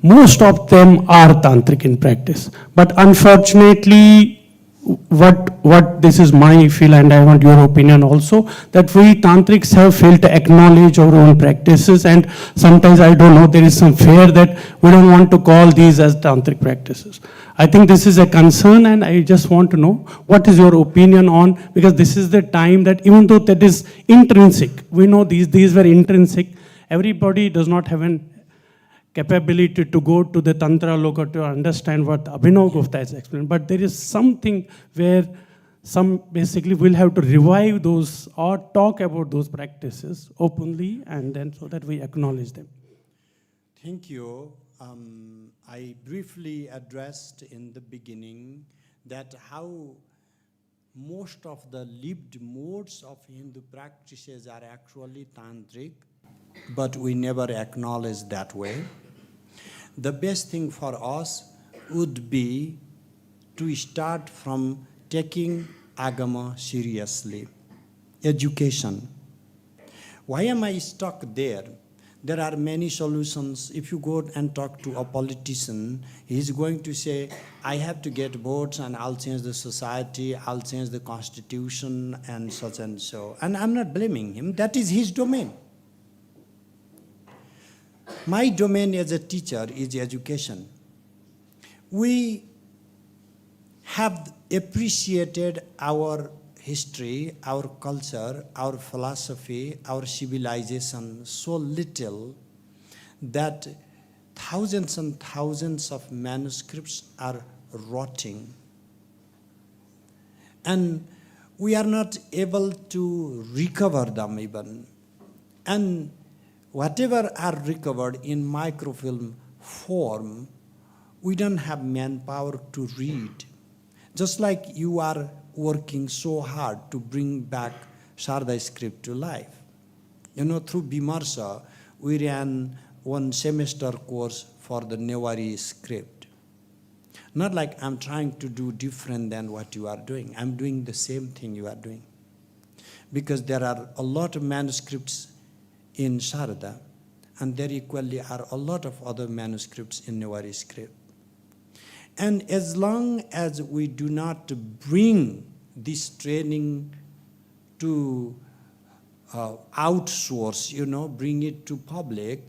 Most of them are tantric in practice. But unfortunately, what this is my feel, and I want your opinion also, that we tantrics have failed to acknowledge our own practices, and sometimes I don't know, there is some fear that we don't want to call these as tantric practices. I think this is a concern, and I just want to know what is your opinion on, because this is the time that even though that is intrinsic, we know these were intrinsic, everybody does not have an capability to go to the Tantra Loka to understand what Abhinav Gupta has explained. But there is something where basically we'll have to revive those or talk about those practices openly, and then so that we acknowledge them. Thank you. I briefly addressed in the beginning that how most of the lived modes of Hindu practices are actually tantric, but we never acknowledge that way. The best thing for us would be to start from taking Agama seriously. Education. Why am I stuck there? There are many solutions. If you go and talk to a politician, he's going to say, I have to get votes and I'll change the society, I'll change the constitution and such and so. And I'm not blaming him, that is his domain. My domain as a teacher is education. We have appreciated our history, our culture, our philosophy, our civilization so little that thousands and thousands of manuscripts are rotting. And we are not able to recover them even. And whatever are recovered in microfilm form, we don't have manpower to read. Just like you are working so hard to bring back Sharda script to life. Through Vimarsha, we ran one semester course for the Newari script. Not like I'm trying to do different than what you are doing. I'm doing the same thing you are doing. Because there are a lot of manuscripts in Sharda, and there equally are a lot of other manuscripts in Newari script. And as long as we do not bring this training to outsource, bring it to public,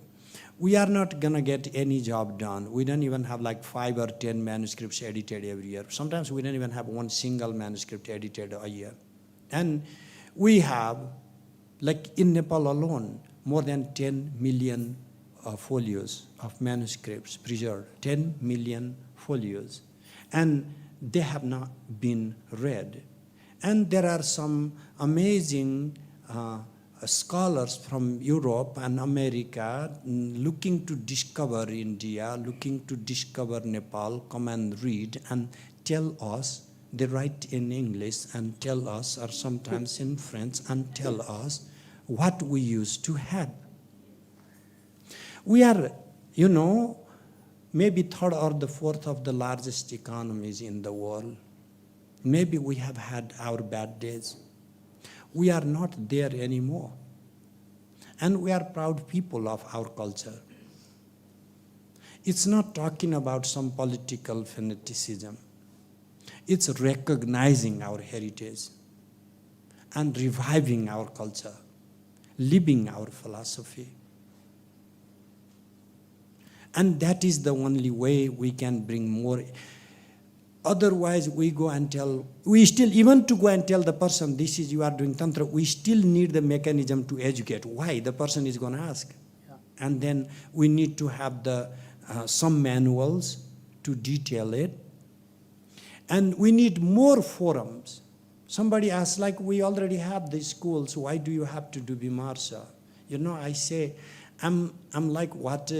we are not going to get any job done. We don't even have like 5 or 10 manuscripts edited every year. Sometimes we don't even have one single manuscript edited a year. And we have, like in Nepal alone, more than 10 million folios of manuscripts preserved, 10 million folios. And they have not been read. And there are some amazing scholars from Europe and America looking to discover India, looking to discover Nepal, come and read and tell us. They write in English and tell us, or sometimes in French, and tell us what we used to have. We are, maybe third or the fourth of the largest economies in the world. Maybe we have had our bad days. We are not there anymore. And we are proud people of our culture. It's not talking about some political fanaticism. It's recognizing our heritage and reviving our culture, living our philosophy. And that is the only way we can bring more. Otherwise, we go and tell, even to go and tell the person, this is, you are doing Tantra, we still need the mechanism to educate. Why? The person is going to ask. Yeah. And then we need to have some manuals to detail it. And we need more forums. Somebody asks, like, we already have these schools, why do you have to do Vimarsha? I say, I'm like what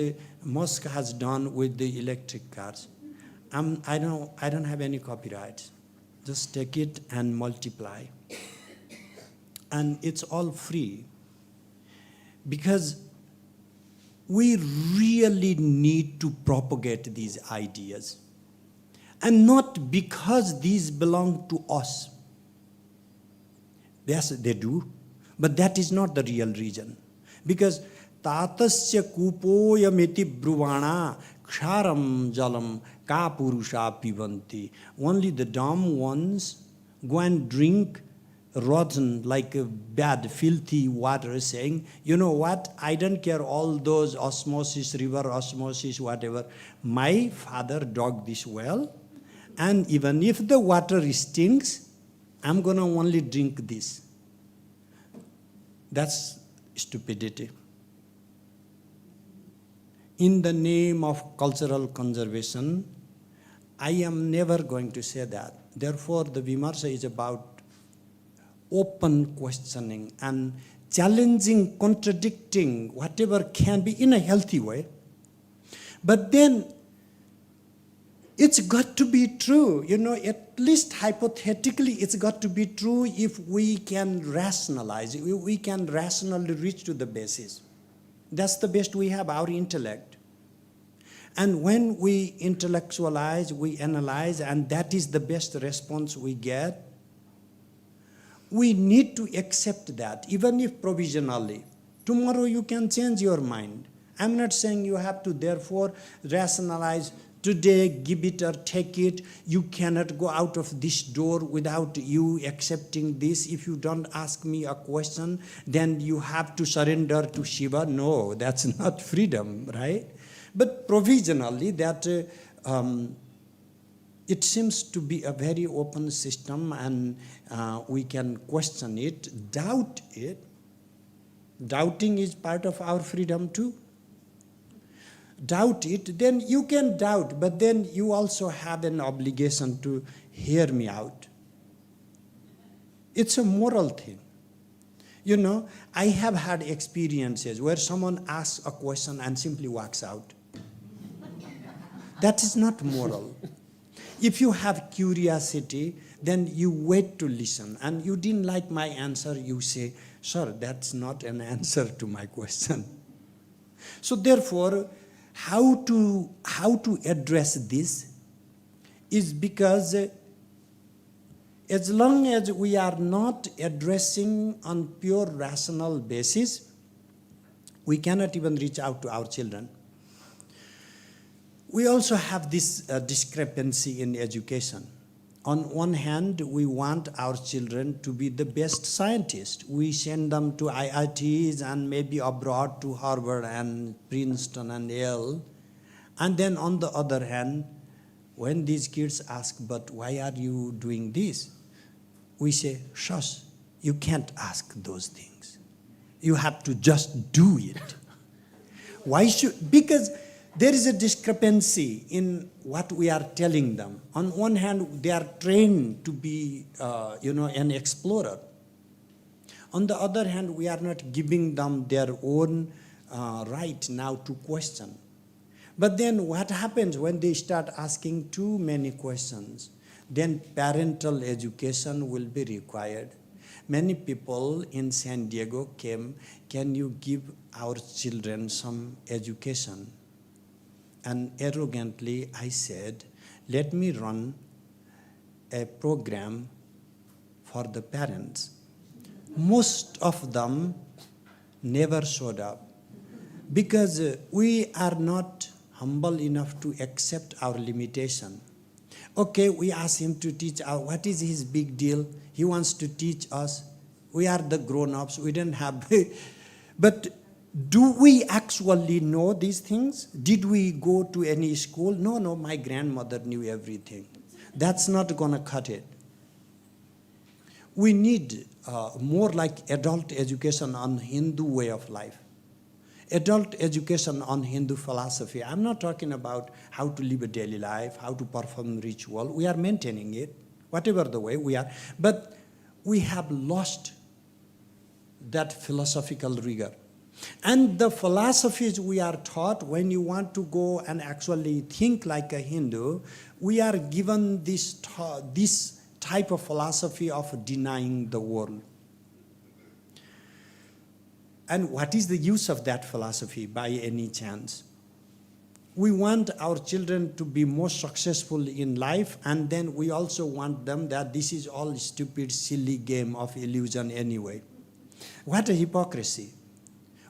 Musk has done with the electric cars. I don't have any copyright. Just take it and multiply. And it's all free. Because we really need to propagate these ideas. And not because these belong to us. Yes, they do. But that is not the real reason. Because tatasya kupoyameti bruvana ksharam jalam ka purusha pivanti. Only the dumb ones go and drink rotten, like bad, filthy water, saying, you know what, I don't care all those osmosis, river osmosis, whatever. My father dug this well, and even if the water stinks, I'm going to only drink this. That's stupidity. In the name of cultural conservation, I am never going to say that. Therefore, the Vimarsha is about open questioning and challenging, contradicting whatever can be in a healthy way. But then, it's got to be true. At least hypothetically, it's got to be true if we can rationalize. We can rationally reach to the basis. That's the best we have, our intellect. And when we intellectualize, we analyze, and that is the best response we get, we need to accept that, even if provisionally. Tomorrow you can change your mind. I'm not saying you have to therefore rationalize today, give it or take it. You cannot go out of this door without you accepting this. If you don't ask me a question, then you have to surrender to Shiva. No, that's not freedom, right? But provisionally, that it seems to be a very open system, and we can question it, doubt it. Doubting is part of our freedom too. Doubt it, then you can doubt, but then you also have an obligation to hear me out. It's a moral thing. I have had experiences where someone asks a question and simply walks out. That is not moral. If you have curiosity, then you wait to listen. And you didn't like my answer, you say, sir, that's not an answer to my question. So therefore, how to address this is because as long as we are not addressing on pure rational basis, we cannot even reach out to our children. We also have this discrepancy in education. On one hand, we want our children to be the best scientists. We send them to IITs and maybe abroad to Harvard and Princeton and Yale. And then on the other hand, when these kids ask, but why are you doing this? We say, shush, you can't ask those things. You have to just do it. Why should? Because there is a discrepancy in what we are telling them. On one hand, they are trained to be, an explorer. On the other hand, we are not giving them their own right now to question. But then what happens when they start asking too many questions? Then parental education will be required. Many people in San Diego came, can you give our children some education? And arrogantly I said, let me run a program for the parents. Most of them never showed up because we are not humble enough to accept our limitation. Okay, we ask him to teach us. What is his big deal? He wants to teach us. We are the grown-ups. We don't have... But do we actually know these things? Did we go to any school? No, my grandmother knew everything. That's not going to cut it. We need more like adult education on Hindu way of life. Adult education on Hindu philosophy. I'm not talking about how to live a daily life, how to perform ritual. We are maintaining it, whatever the way we are. But we have lost that philosophical rigor. And the philosophies we are taught, when you want to go and actually think like a Hindu, we are given this type of philosophy of denying the world. And what is the use of that philosophy by any chance? We want our children to be more successful in life, and then we also want them that this is all stupid, silly game of illusion anyway. What a hypocrisy.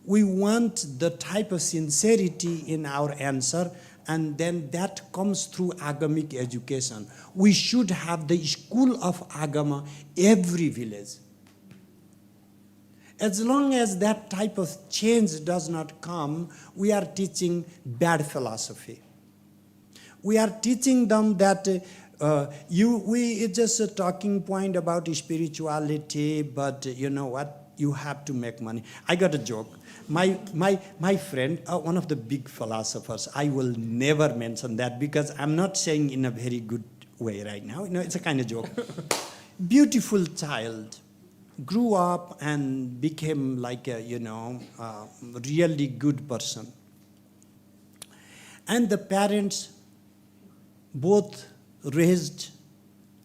We want the type of sincerity in our answer, and then that comes through agamic education. We should have the school of agama every village. As long as that type of change does not come, we are teaching bad philosophy. We are teaching them that it's just a talking point about spirituality, but you know what? You have to make money. I got a joke. My friend, one of the big philosophers, I will never mention that because I'm not saying in a very good way right now. It's a kind of joke. Beautiful child. Grew up and became like a, really good person. And the parents both raised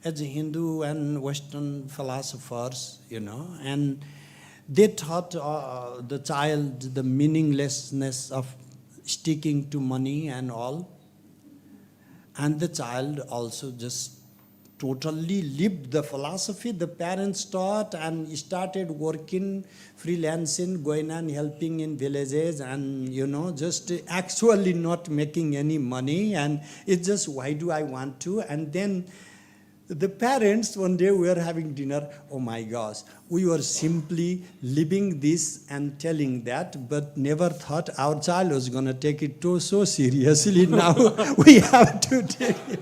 as a Hindu and Western philosophers, and they taught the child the meaninglessness of sticking to money and all. And the child also just totally lived the philosophy the parents taught and started working, freelancing, going and helping in villages and, just actually not making any money. And it's just, why do I want to? And then the parents, one day we were having dinner, oh my gosh, we were simply living this and telling that, but never thought our child was going to take it so seriously. Now we have to take it.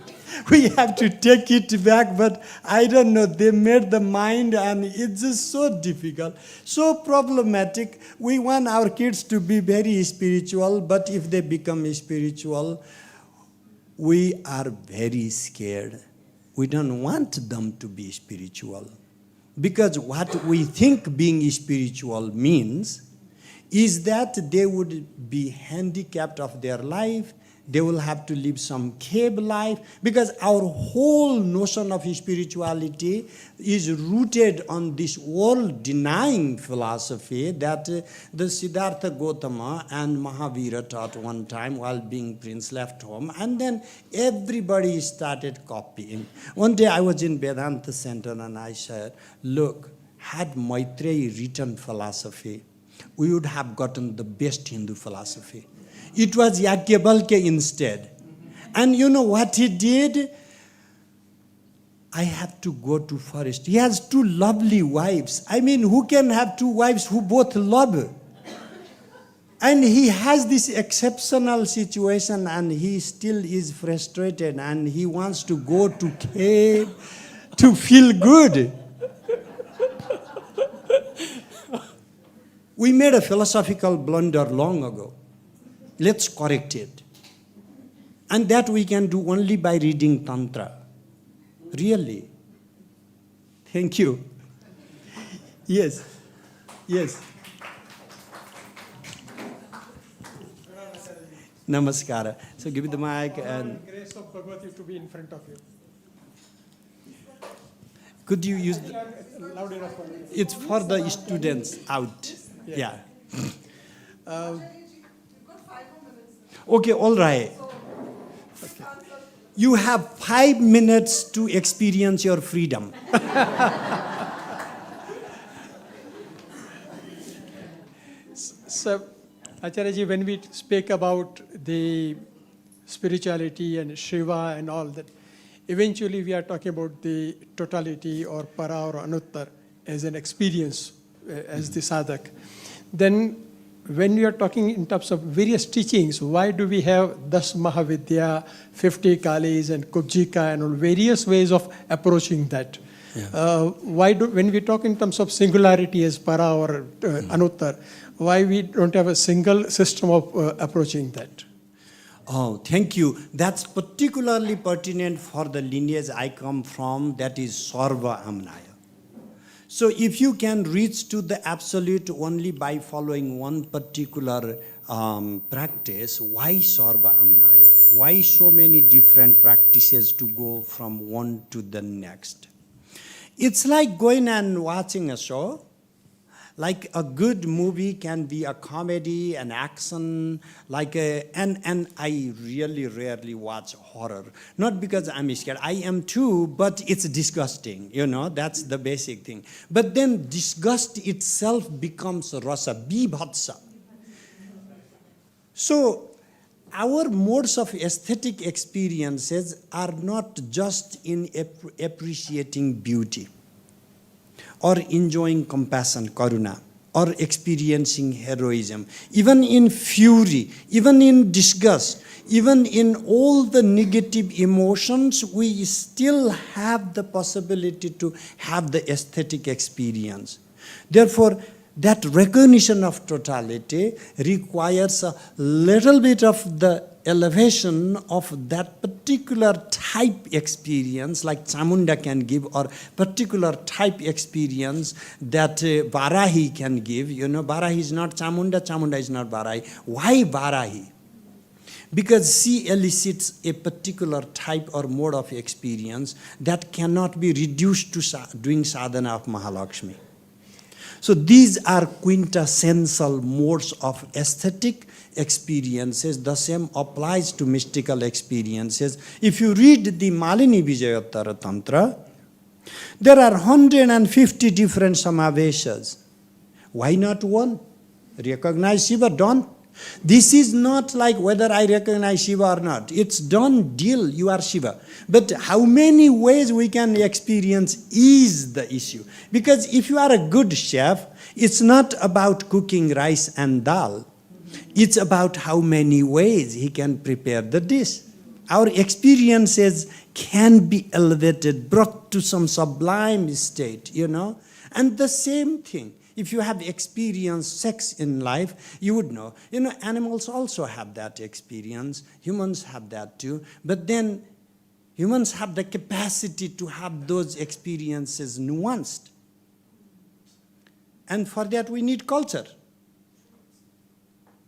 We have to take it back, but I don't know, they made the mind and it's just so difficult, so problematic. We want our kids to be very spiritual, but if they become spiritual, we are very scared. We don't want them to be spiritual. Because what we think being spiritual means is that they would be handicapped of their life, they will have to live some cave life, because our whole notion of spirituality is rooted on this world-denying philosophy that the Siddhartha Gautama and Mahavira taught one time while being prince, left home, and then everybody started copying. One day I was in Vedanta Center and I said, look, had Maitreyi written philosophy, we would have gotten the best Hindu philosophy. It was Yajnavalkya instead. And you know what he did? I have to go to forest. He has 2 lovely wives. I mean, who can have 2 wives who both love? And he has this exceptional situation and he still is frustrated and he wants to go to cave to feel good. We made a philosophical blunder long ago. Let's correct it. And that we can do only by reading Tantra. Really. Thank you. Yes. Yes. Namaskara. So give me the mic and... Grace of Bhagavati to be in front of you. Could you use... Loud enough for me. It's for the students out. Yeah. Okay, all right. You have 5 minutes to experience your freedom. So, Acharyaji, when we speak about the spirituality and Shiva and all that, eventually we are talking about the totality or para or anuttar as an experience, as the sadhak. Then when we are talking in terms of various teachings, why do we have Das Mahavidya, 50 Kalis and Kubjika and all various ways of approaching that? Yeah. When we talk in terms of singularity as para or anuttar, why we don't have a single system of approaching that? Oh, thank you. That's particularly pertinent for the lineage I come from, that is Sarva Amnaya. So if you can reach to the absolute only by following one particular practice, why Sarva Amnaya? Why so many different practices to go from one to the next? It's like going and watching a show. Like a good movie can be a comedy, an action, and I really rarely watch horror. Not because I'm scared, I am too, but it's disgusting, that's the basic thing. But then disgust itself becomes rasa, bibhatsa. So our modes of aesthetic experiences are not just in appreciating beauty, or enjoying compassion, karuna, or experiencing heroism, even in fury, even in disgust, even in all the negative emotions, we still have the possibility to have the aesthetic experience. Therefore, that recognition of totality requires a little bit of the elevation of that particular type experience, like Chamunda can give, or particular type experience that Varahi can give. Varahi is not Chamunda, Chamunda is not Varahi. Why Varahi? Because she elicits a particular type or mode of experience that cannot be reduced to doing sadhana of Mahalakshmi. So these are quintessential modes of aesthetic experiences. The same applies to mystical experiences. If you read the Malini Vijayottara Tantra, there are 150 different samaveshas. Why not one? Recognize Shiva, done. This is not like whether I recognize Shiva or not. It's done deal, you are Shiva. But how many ways we can experience is the issue. Because if you are a good chef, it's not about cooking rice and dal. It's about how many ways he can prepare the dish. Our experiences can be elevated, brought to some sublime state, And the same thing. If you have experienced sex in life, you would know. Animals also have that experience. Humans have that too. But then humans have the capacity to have those experiences nuanced. And for that we need culture.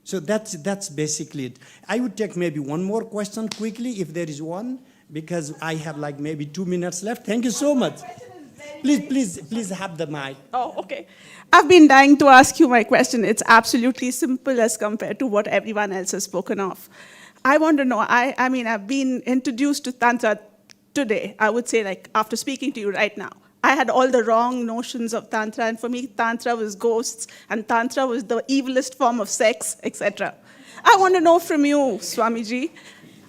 So that's basically it. I would take maybe one more question quickly, if there is one, because I have maybe 2 minutes left. Thank you so much. Please have the mic. Oh, okay. I've been dying to ask you my question. It's absolutely simple as compared to what everyone else has spoken of. I want to know, I mean, I've been introduced to Tantra today, I would say after speaking to you right now. I had all the wrong notions of Tantra, and for me, Tantra was ghosts, and Tantra was the evilest form of sex, etc. I want to know from you, Swamiji,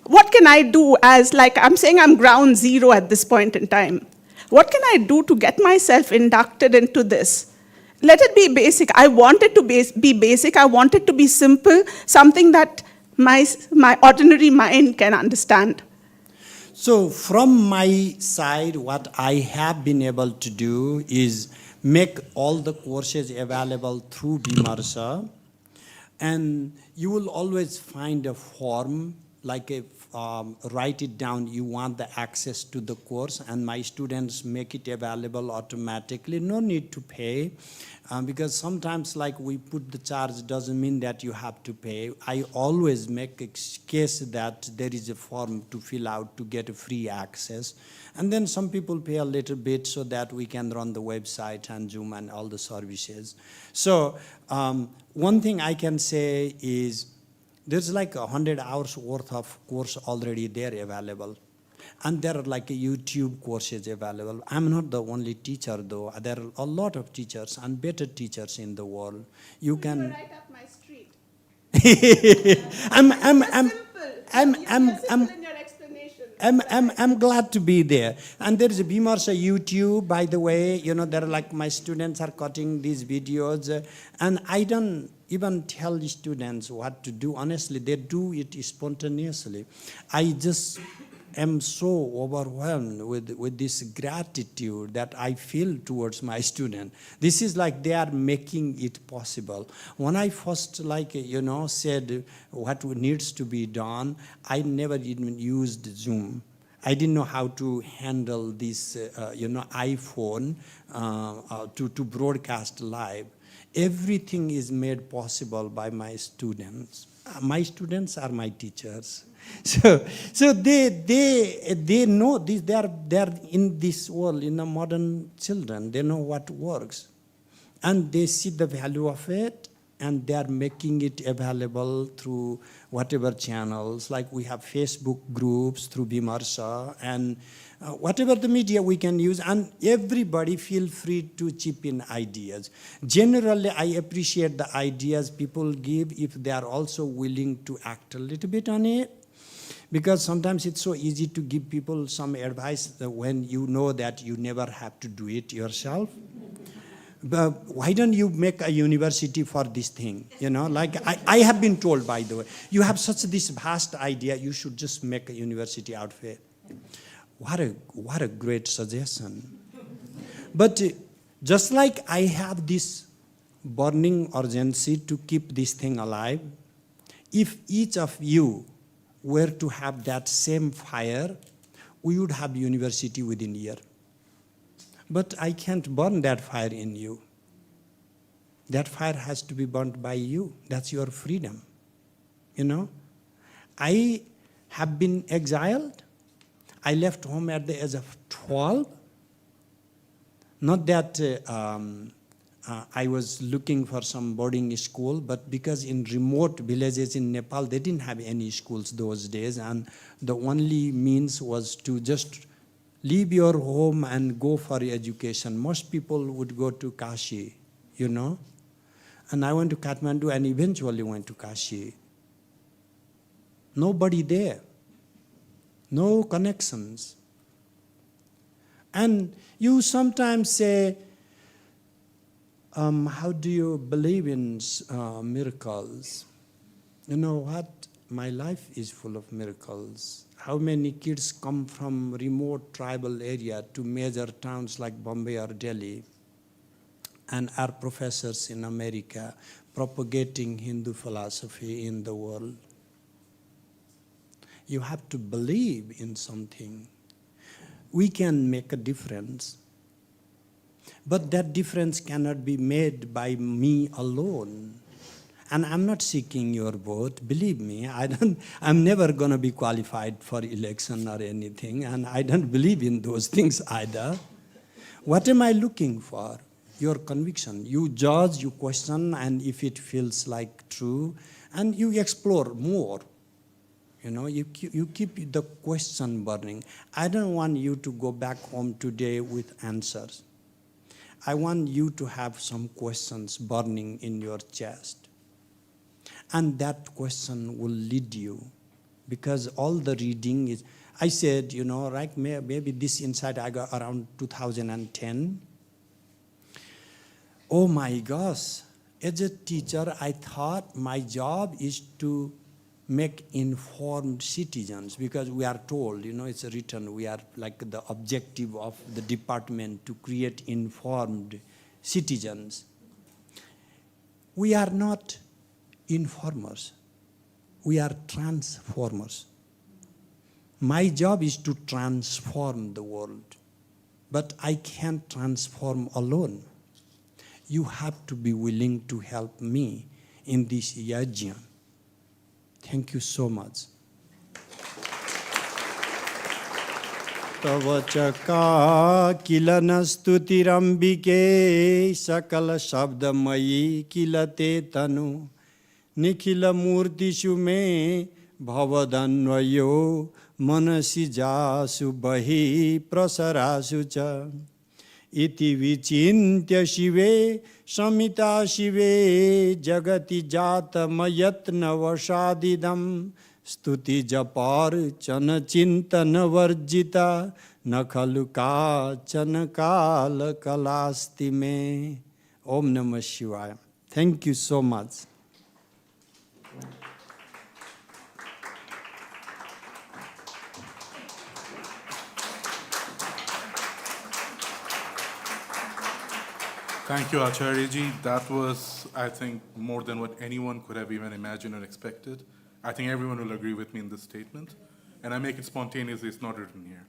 what can I do as, I'm saying I'm ground zero at this point in time. What can I do to get myself inducted into this? Let it be basic. I want it to be basic. I want it to be simple, something that my ordinary mind can understand. So from my side, what I have been able to do is make all the courses available through Vimarsha. And you will always find a form, like a write it down, you want the access to the course, and my students make it available automatically. No need to pay, because sometimes like we put the charge doesn't mean that you have to pay. I always make a case that there is a form to fill out to get a free access. And then some people pay a little bit so that we can run the website and Zoom and all the services. So one thing I can say is there's like 100 hours worth of course already there available. And there are like YouTube courses available. I'm not the only teacher though. There are a lot of teachers and better teachers in the world. You can... You're right up my street. I'm glad to be there. And there is a Vimarsha YouTube, by the way. You know, there are like my students are cutting these videos. And I don't even tell the students what to do. Honestly, they do it spontaneously. I just am so overwhelmed with this gratitude that I feel towards my student. This is like they are making it possible. When I first said what needs to be done, I never even used Zoom. I didn't know how to handle this, iPhone to broadcast live. Everything is made possible by my students. My students are my teachers. So they know this. They are in this world, in the modern children. They know what works, and they see the value of it, and they are making it available through whatever channels. Like we have Facebook groups through Vimarsha, and whatever the media we can use, and everybody feel free to chip in ideas. Generally, I appreciate the ideas people give if they are also willing to act a little bit on it. Because sometimes it's so easy to give people some advice when you know that you never have to do it yourself. But why don't you make a university for this thing? You know, like I have been told, by the way, you have such this vast idea, you should just make a university out of it. What a great suggestion. But just like I have this burning urgency to keep this thing alive, if each of you were to have that same fire, we would have university within a year. But I can't burn that fire in you. That fire has to be burnt by you. That's your freedom. You know? I have been exiled. I left home at the age of 12. Not that I was looking for some boarding school, but because in remote villages in Nepal, they didn't have any schools those days, and the only means was to just leave your home and go for education. Most people would go to Kashi, you know. And I went to Kathmandu and eventually went to Kashi. Nobody there. No connections. And you sometimes say, how do you believe in miracles? You know what? My life is full of miracles. How many kids come from remote tribal area to major towns like Bombay or Delhi and are professors in America propagating Hindu philosophy in the world? You have to believe in something. We can make a difference. But that difference cannot be made by me alone. And I'm not seeking your vote. Believe me, I'm never going to be qualified for election or anything, and I don't believe in those things either. What am I looking for? Your conviction. You judge, you question, and if it feels like true, and you explore more. You know, you keep the question burning. I don't want you to go back home today with answers. I want you to have some questions burning in your chest. And that question will lead you. Because all the reading is, I said, right, maybe this insight I got around 2010. Oh my gosh, as a teacher, I thought my job is to make informed citizens, because we are told, it's written, we are like the objective of the department to create informed citizens. We are not informers, we are transformers. My job is to transform the world, but I can't transform alone. You have to be willing to help me in this yajna. Thank you so much. Tava chaka kilana stutirambike sakala shabdamayi kilate tanu nikhila murti shume bhavadanvayo manasi jasu bahi prasarasu cha iti vichintya shive samita shive jagati jata mayatna vashadidam stuti japar chana chintana varjita nakhaluka chanakala kalasti me. Om Namah Shivaya. Thank you so much. Thank you, Acharya ji. That was, I think, more than what anyone could have even imagined or expected. I think everyone will agree with me in this statement. And I make it spontaneously, it's not written here.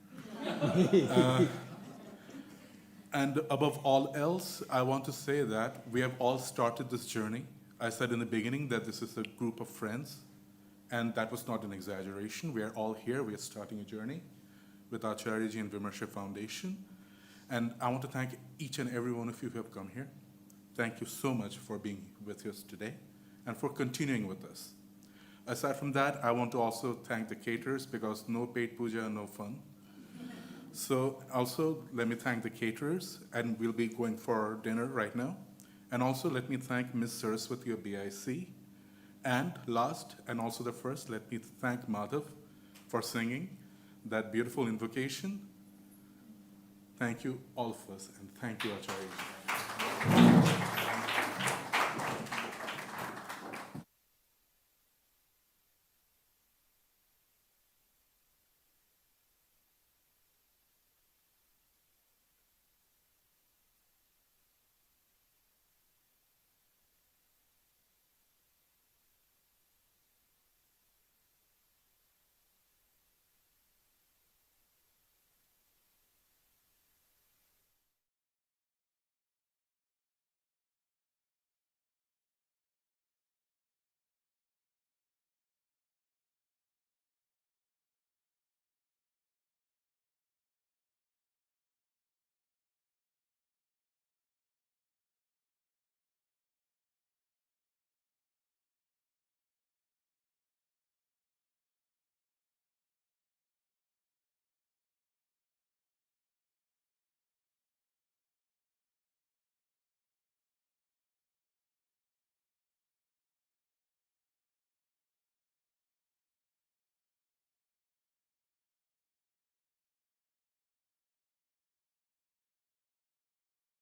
And above all else, I want to say that we have all started this journey. I said in the beginning that this is a group of friends, and that was not an exaggeration. We are all here, we are starting a journey with Acharya ji and Vimarsha Foundation. And I want to thank each and every one of you who have come here. Thank you so much for being with us today and for continuing with us. Aside from that, I want to also thank the caterers, because no paid puja, no fun. So also let me thank the caterers, and we'll be going for dinner right now. And also let me thank Ms. Saraswati of BIC. And last, and also the first, let me thank Madhav for singing that beautiful invocation. Thank you, all of us, and thank you, Acharya ji.